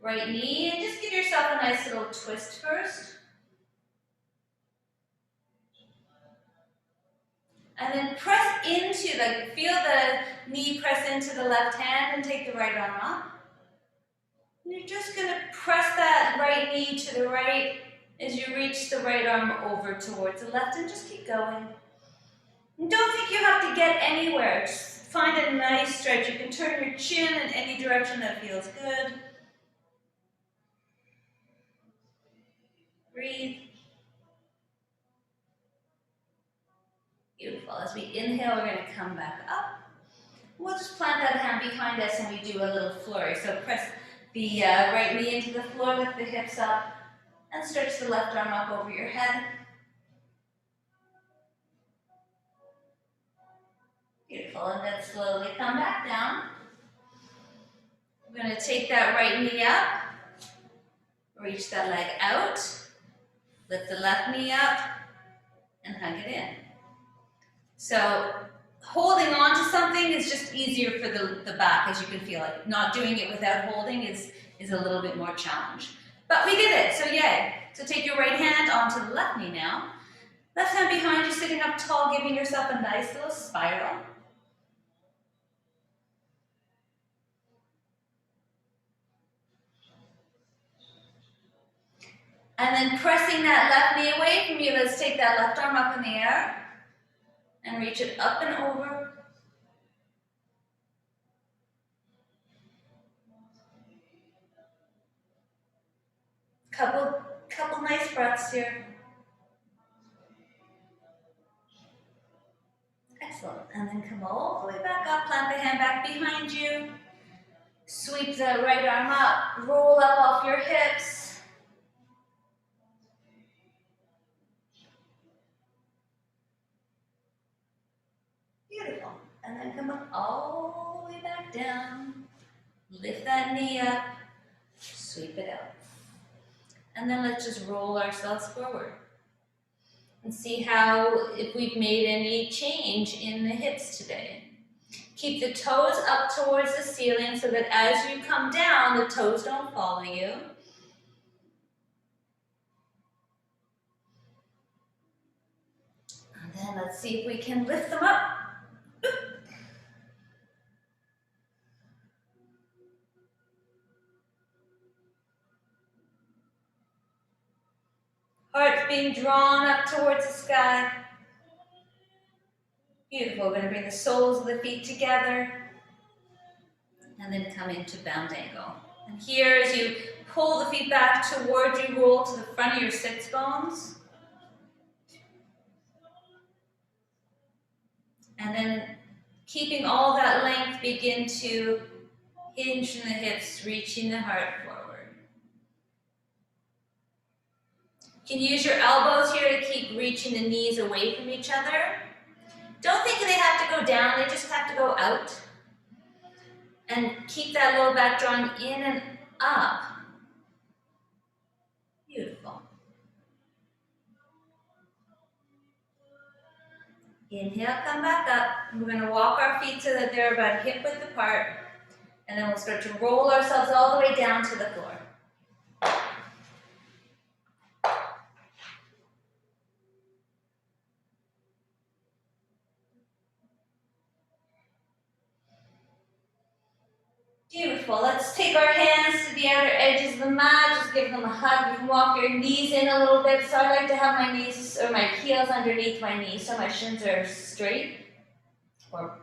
right knee, and just give yourself a nice little twist first. And then press into, like feel the knee press into the left hand and take the right arm up. And you're just going to press that right knee to the right as you reach the right arm over towards the left, and just keep going. And don't think you have to get anywhere. Just find a nice stretch. You can turn your chin in any direction that feels good. Breathe. Beautiful. As we inhale, we're going to come back up. We'll just plant that hand behind us and we do a little flurry. So press the right knee into the floor, lift the hips up, and stretch the left arm up over your head. Beautiful. And then slowly come back down. We're going to take that right knee up, reach that leg out, lift the left knee up, and hug it in. So holding on to something is just easier for the back, as you can feel it. Not doing it without holding is a little bit more challenge. But we did it, so yay. So take your right hand onto the left knee now. Left hand behind you, sitting up tall, giving yourself a nice little spiral. And then pressing that left knee away from you, let's take that left arm up in the air and reach it up and over. Couple nice breaths here. Excellent. And then come all the way back up, plant the hand back behind you. Sweep the right arm up, roll up off your hips. Beautiful. And then come up all the way back down. Lift that knee up, sweep it out. And then let's just roll ourselves forward and see if we've made any change in the hips today. Keep the toes up towards the ceiling so that as you come down, the toes don't follow you. And then let's see if we can lift them up. Heart's being drawn up towards the sky. Beautiful. We're going to bring the soles of the feet together and then come into bound angle. And here, as you pull the feet back towards you, roll to the front of your sits bones. And then keeping all that length, begin to hinge in the hips, reaching the heart forward. You can use your elbows here to keep reaching the knees away from each other. Don't think they have to go down, they just have to go out. And keep that low back drawing in and up. Beautiful. Inhale, come back up. We're going to walk our feet so that they're about hip width apart. And then we'll start to roll ourselves all the way down to the floor. Beautiful. Let's take our hands to the outer edges of the mat. Just give them a hug. You can walk your knees in a little bit. So I like to have my knees or my heels underneath my knees so my shins are straight or,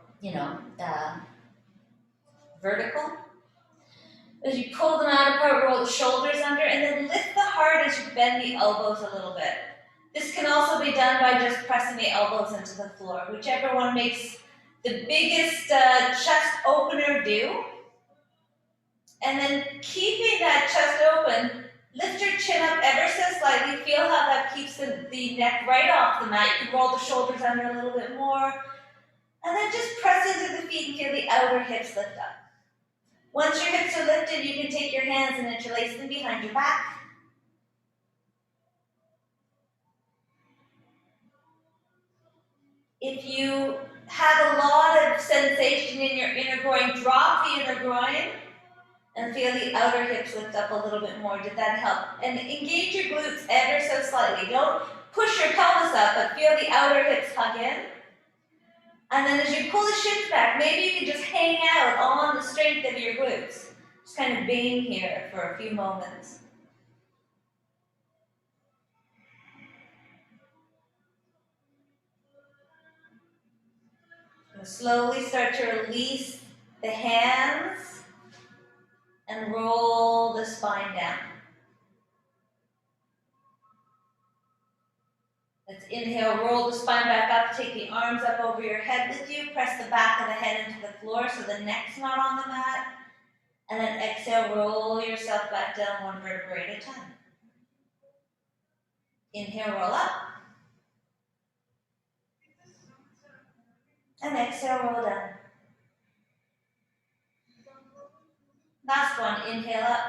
vertical. As you pull them out apart, roll the shoulders under, and then lift the heart as you bend the elbows a little bit. This can also be done by just pressing the elbows into the floor. Whichever one makes the biggest chest opener, do. And then keeping that chest open, lift your chin up ever so slightly. Feel how that keeps the neck right off the mat. You can roll the shoulders under a little bit more. And then just press into the feet and feel the outer hips lift up. Once your hips are lifted, you can take your hands and interlace them behind your back. If you have a lot of sensation in your inner groin, drop the inner groin and feel the outer hips lift up a little bit more. Did that help? And engage your glutes ever so slightly. Don't push your pelvis up, but feel the outer hips hug in. And then as you pull the shins back, maybe you can just hang out on the strength of your glutes. Just kind of being here for a few moments. So slowly start to release the hands and roll the spine down. Let's inhale, roll the spine back up, take the arms up over your head with you, press the back of the head into the floor so the neck's not on the mat, and then exhale, roll yourself back down one vertebrae at a time. Inhale, roll up, and exhale, roll down. Last one, inhale up,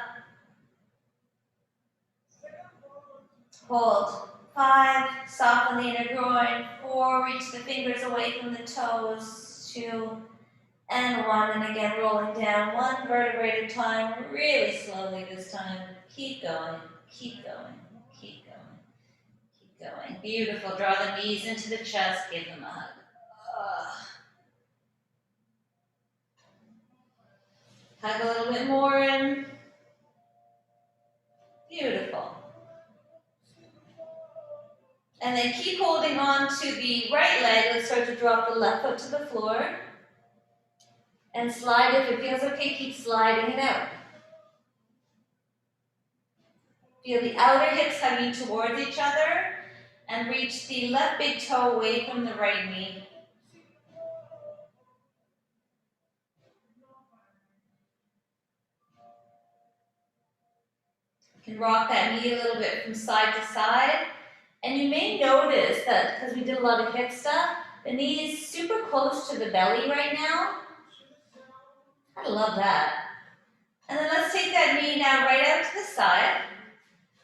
hold. 5, soften the inner groin. 4, reach the fingers away from the toes. 2, and 1, and again rolling down one vertebrae at a time, really slowly this time. Keep going, keep going, keep going, keep going. Beautiful. Draw the knees into the chest, give them a hug. Hug a little bit more in. Beautiful. And then keep holding on to the right leg. Let's start to drop the left foot to the floor. And slide if it feels okay, keep sliding it out. Feel the outer hips hugging towards each other and reach the left big toe away from the right knee. You can rock that knee a little bit from side to side. And you may notice that because we did a lot of hip stuff, the knee is super close to the belly right now. I love that. And then let's take that knee now right out to the side.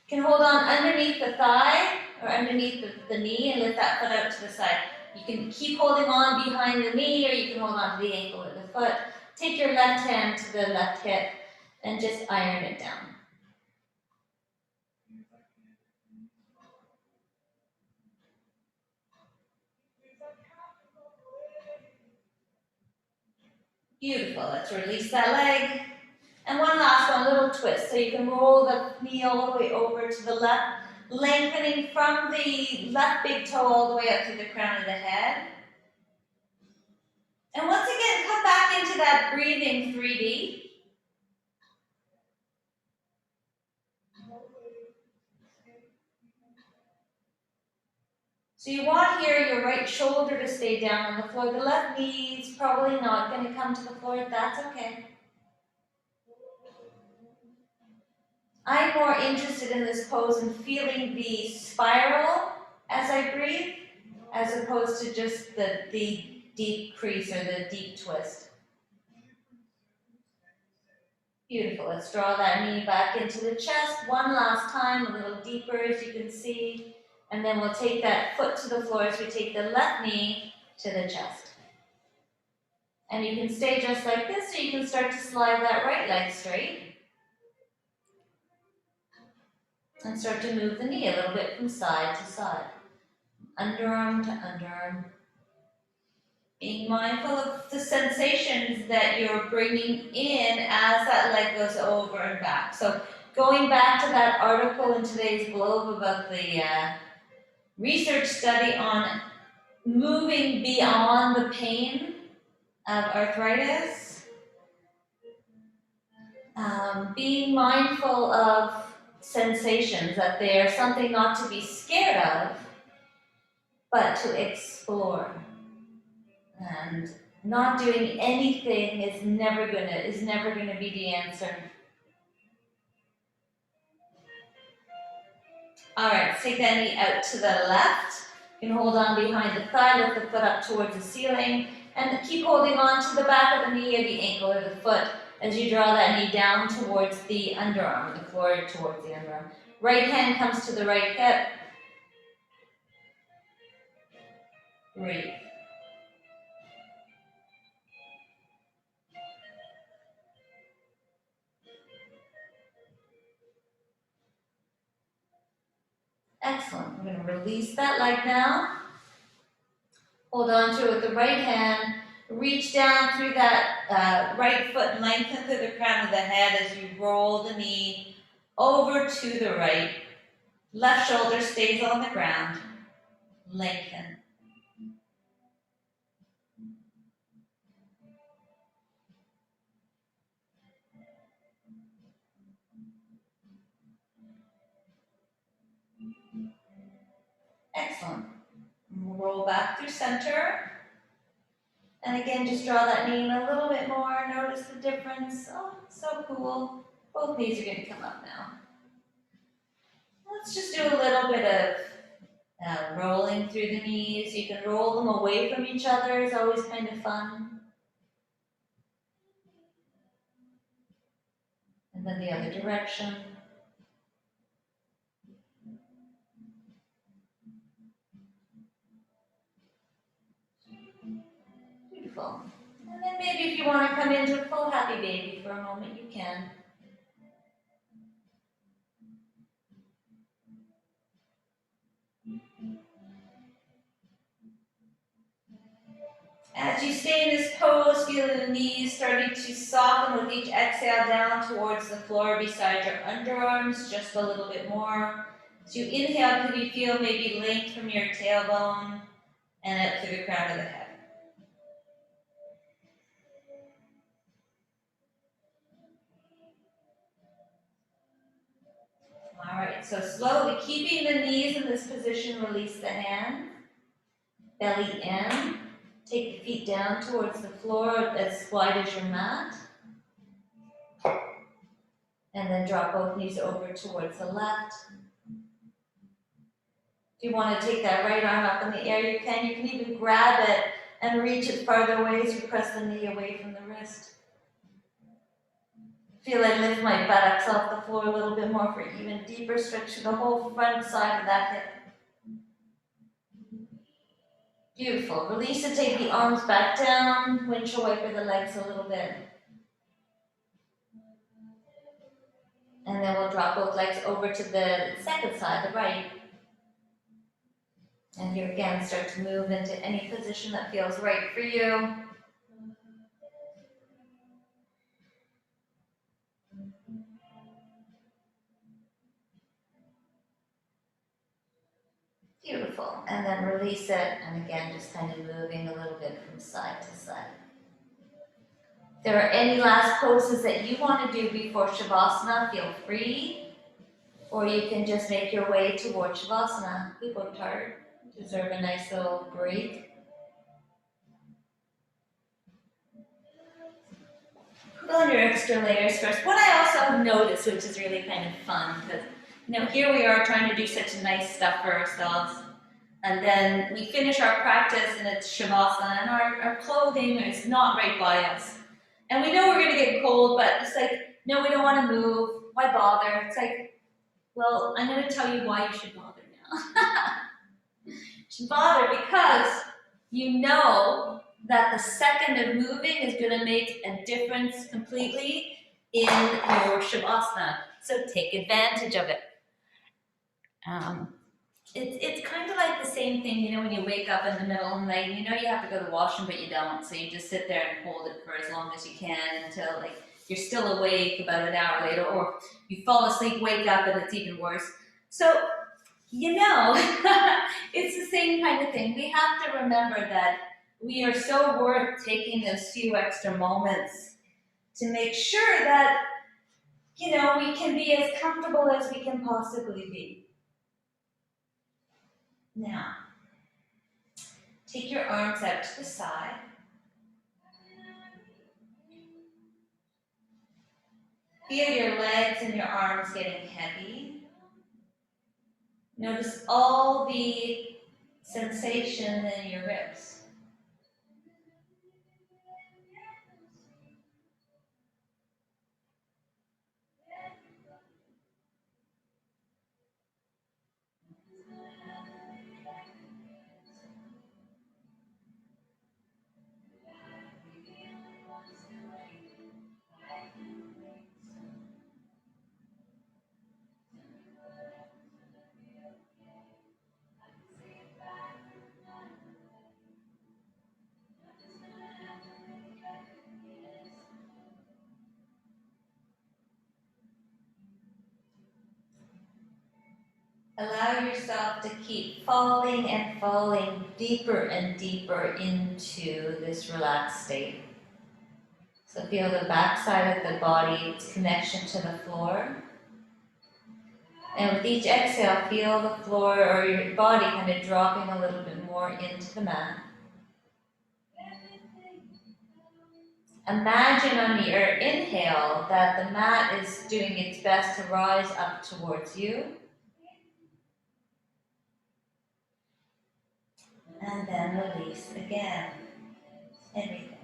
You can hold on underneath the thigh or underneath the knee and lift that foot out to the side. You can keep holding on behind the knee or you can hold on to the ankle or the foot. Take your left hand to the left hip and just iron it down. Beautiful, let's release that leg. And one last one, a little twist. So you can roll the knee all the way over to the left, lengthening from the left big toe all the way up to the crown of the head. And once again, come back into that breathing 3D. So you want here your right shoulder to stay down on the floor. The left knee is probably not going to come to the floor. That's okay. I'm more interested in this pose and feeling the spiral as I breathe, as opposed to just the deep crease or the deep twist. Beautiful. Let's draw that knee back into the chest one last time, a little deeper as you can see. And then we'll take that foot to the floor as we take the left knee to the chest. And you can stay just like this, so you can start to slide that right leg straight. And start to move the knee a little bit from side to side. Underarm to underarm. Being mindful of the sensations that you're bringing in as that leg goes over and back. So going back to that article in today's Globe about the research study on moving beyond the pain of arthritis, being mindful of sensations, that they are something not to be scared of, but to explore. And not doing anything is never gonna be the answer. All right, let's take that knee out to the left. You can hold on behind the thigh, lift the foot up towards the ceiling, and keep holding on to the back of the knee or the ankle or the foot as you draw that knee down towards the underarm, the floor towards the underarm. Right hand comes to the right hip. Breathe. Excellent. We're going to release that leg now. Hold on to it with the right hand. Reach down through that right foot and lengthen through the crown of the head as you roll the knee over to the right. Left shoulder stays on the ground. Lengthen. Excellent. Roll back through center. And again, just draw that knee in a little bit more. Notice the difference. Oh, so cool. Both knees are going to come up now. Let's just do a little bit of rolling through the knees. You can roll them away from each other. It's always kind of fun. And then the other direction. Beautiful. And then maybe if you want to come into a full happy baby for a moment, you can. As you stay in this pose, feeling the knees starting to soften with each exhale down towards the floor beside your underarms, just a little bit more. As you inhale, could you feel maybe length from your tailbone and up through the crown of the head? All right, so slowly keeping the knees in this position, release the hands, belly in. Take the feet down towards the floor as wide as your mat. And then drop both knees over towards the left. If you want to take that right arm up in the air, you can. You can even grab it and reach it farther away as you press the knee away from the wrist. Feel I lift my buttocks off the floor a little bit more for even deeper stretch to the whole front side of that hip. Beautiful. Release it, take the arms back down, windshield wiper the legs a little bit. And then we'll drop both legs over to the second side, the right. And here again, start to move into any position that feels right for you. Beautiful. And then release it. And again, just kind of moving a little bit from side to side. If there are any last poses that you want to do before Shavasana, feel free. Or you can just make your way towards Shavasana. We worked hard. Deserve a nice little break. Put on your extra layers first. What I also have noticed, which is really kind of fun, because here we are trying to do such nice stuff for ourselves, and then we finish our practice and it's Shavasana, and our clothing is not right by us. And we know we're going to get cold, but it's like, no, we don't want to move. Why bother? It's like, well, I'm going to tell you why you should bother now. You should bother because you know that the second of moving is going to make a difference completely in your Shavasana. So take advantage of it. It's kind of like the same thing, when you wake up in the middle of the night, you have to go to the washroom, but you don't. So you just sit there and hold it for as long as you can until you're still awake about an hour later, or you fall asleep, wake up, and it's even worse. So, it's the same kind of thing. We have to remember that we are so worth taking those few extra moments to make sure that, we can be as comfortable as we can possibly be. Now, take your arms out to the side. Feel your legs and your arms getting heavy. Notice all the sensation in your ribs. Allow yourself to keep falling and falling deeper and deeper into this relaxed state. So feel the back side of the body, its connection to the floor. And with each exhale, feel the floor or your body kind of dropping a little bit more into the mat. Imagine on your inhale that the mat is doing its best to rise up towards you. And then release again. Everything.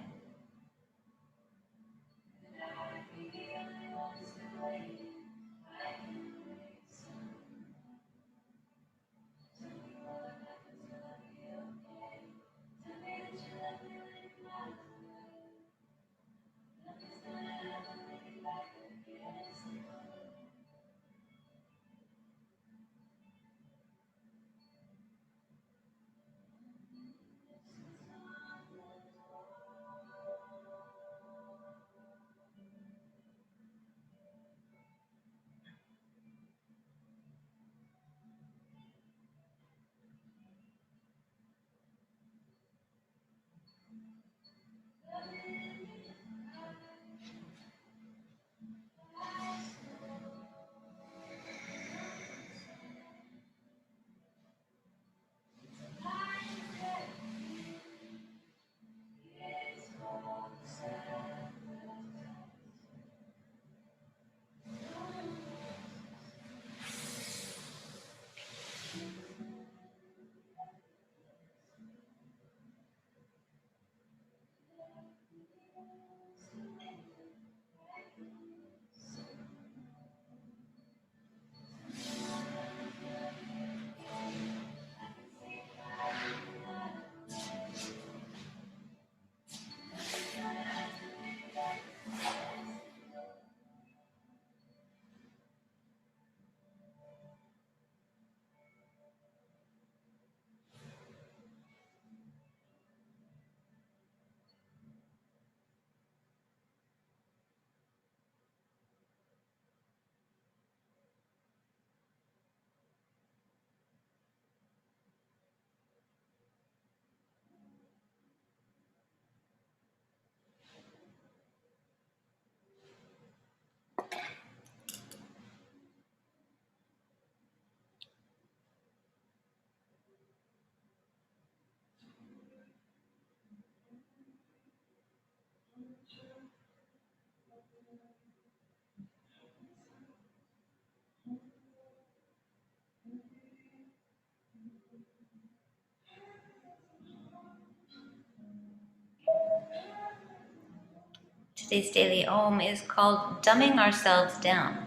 Today's daily Om is called Dumbing Ourselves Down.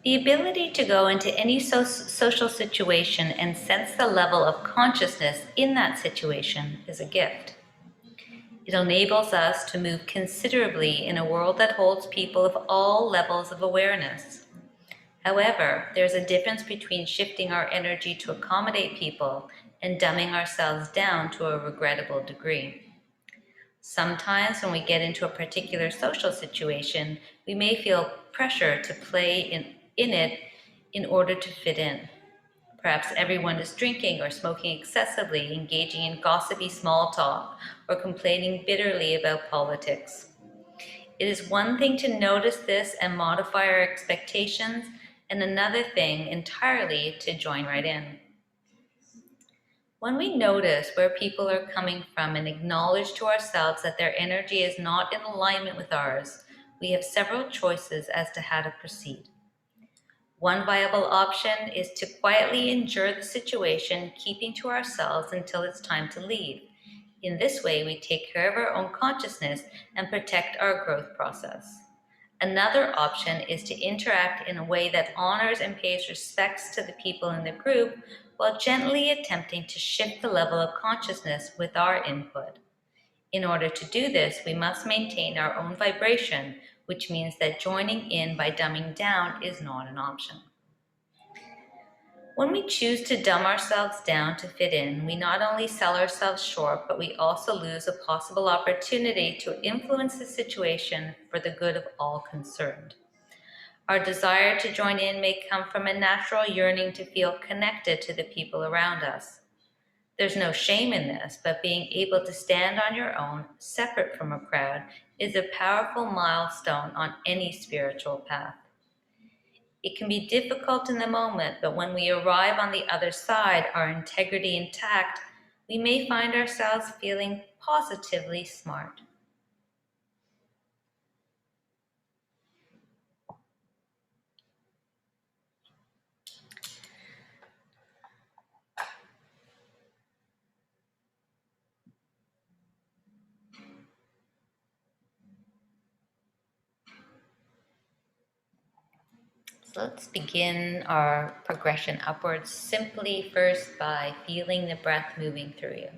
The ability to go into any social situation and sense the level of consciousness in that situation is a gift. It enables us to move considerably in a world that holds people of all levels of awareness. However, there's a difference between shifting our energy to accommodate people and dumbing ourselves down to a regrettable degree. Sometimes when we get into a particular social situation, we may feel pressure to play in it in order to fit in. Perhaps everyone is drinking or smoking excessively, engaging in gossipy small talk, or complaining bitterly about politics. It is one thing to notice this and modify our expectations, and another thing entirely to join right in. When we notice where people are coming from and acknowledge to ourselves that their energy is not in alignment with ours, we have several choices as to how to proceed. One viable option is to quietly endure the situation, keeping to ourselves until it's time to leave. In this way, we take care of our own consciousness and protect our growth process. Another option is to interact in a way that honors and pays respects to the people in the group while gently attempting to shift the level of consciousness with our input. In order to do this, we must maintain our own vibration, which means that joining in by dumbing down is not an option. When we choose to dumb ourselves down to fit in, we not only sell ourselves short, but we also lose a possible opportunity to influence the situation for the good of all concerned. Our desire to join in may come from a natural yearning to feel connected to the people around us. There's no shame in this, but being able to stand on your own, separate from a crowd, is a powerful milestone on any spiritual path. It can be difficult in the moment, but when we arrive on the other side, our integrity intact, we may find ourselves feeling positively smart. So let's begin our progression upwards simply first by feeling the breath moving through you.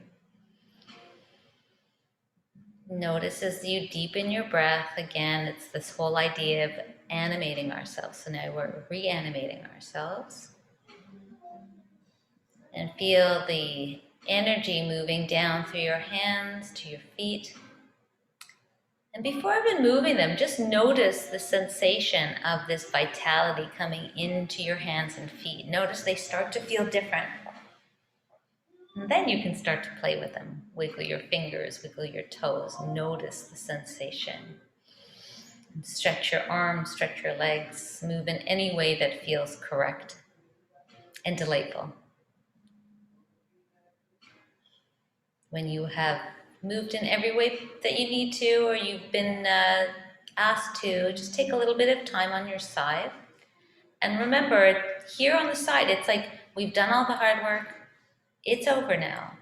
Notice as you deepen your breath, again, it's this whole idea of animating ourselves. So now we're reanimating ourselves. And feel the energy moving down through your hands to your feet. And before even moving them, just notice the sensation of this vitality coming into your hands and feet. Notice they start to feel different. And then you can start to play with them. Wiggle your fingers, wiggle your toes. Notice the sensation. And stretch your arms, stretch your legs. Move in any way that feels correct and delightful. When you have moved in every way that you need to, or you've been asked to, just take a little bit of time on your side. And remember, here on the side, it's like we've done all the hard work. It's over now.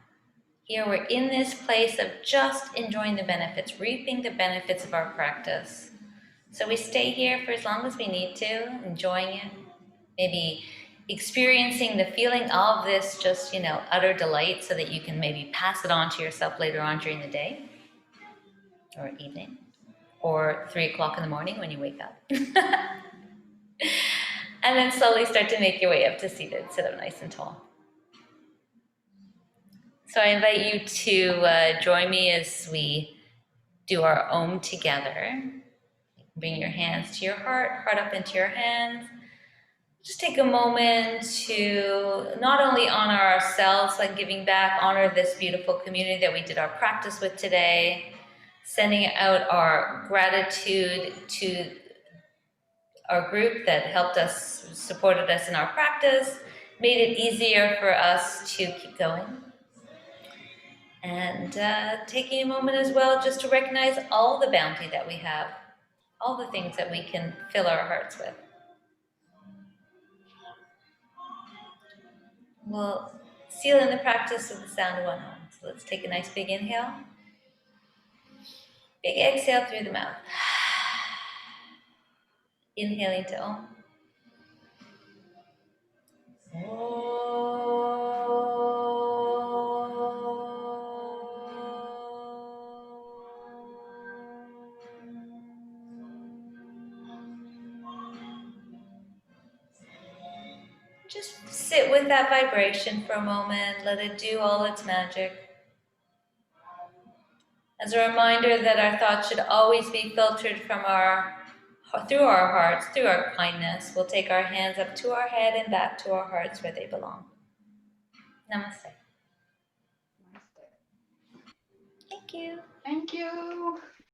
Here we're in this place of just enjoying the benefits, reaping the benefits of our practice. So we stay here for as long as we need to, enjoying it, maybe experiencing the feeling of this just, utter delight so that you can maybe pass it on to yourself later on during the day or evening or 3 o'clock in the morning when you wake up. And then slowly start to make your way up to seated, sit up nice and tall. So I invite you to join me as we do our Om together. Bring your hands to your heart up into your hands. Just take a moment to not only honor ourselves by giving back, honor this beautiful community that we did our practice with today, sending out our gratitude to our group that helped us, supported us in our practice, made it easier for us to keep going. And taking a moment as well just to recognize all the bounty that we have, all the things that we can fill our hearts with. We'll seal in the practice with the sound of one Om. So let's take a nice big inhale. Big exhale through the mouth. Inhaling to Om. Just sit with that vibration for a moment. Let it do all its magic. As a reminder that our thoughts should always be filtered from through our hearts, through our kindness. We'll take our hands up to our head and back to our hearts where they belong. Namaste. Namaste. Thank you. Thank you.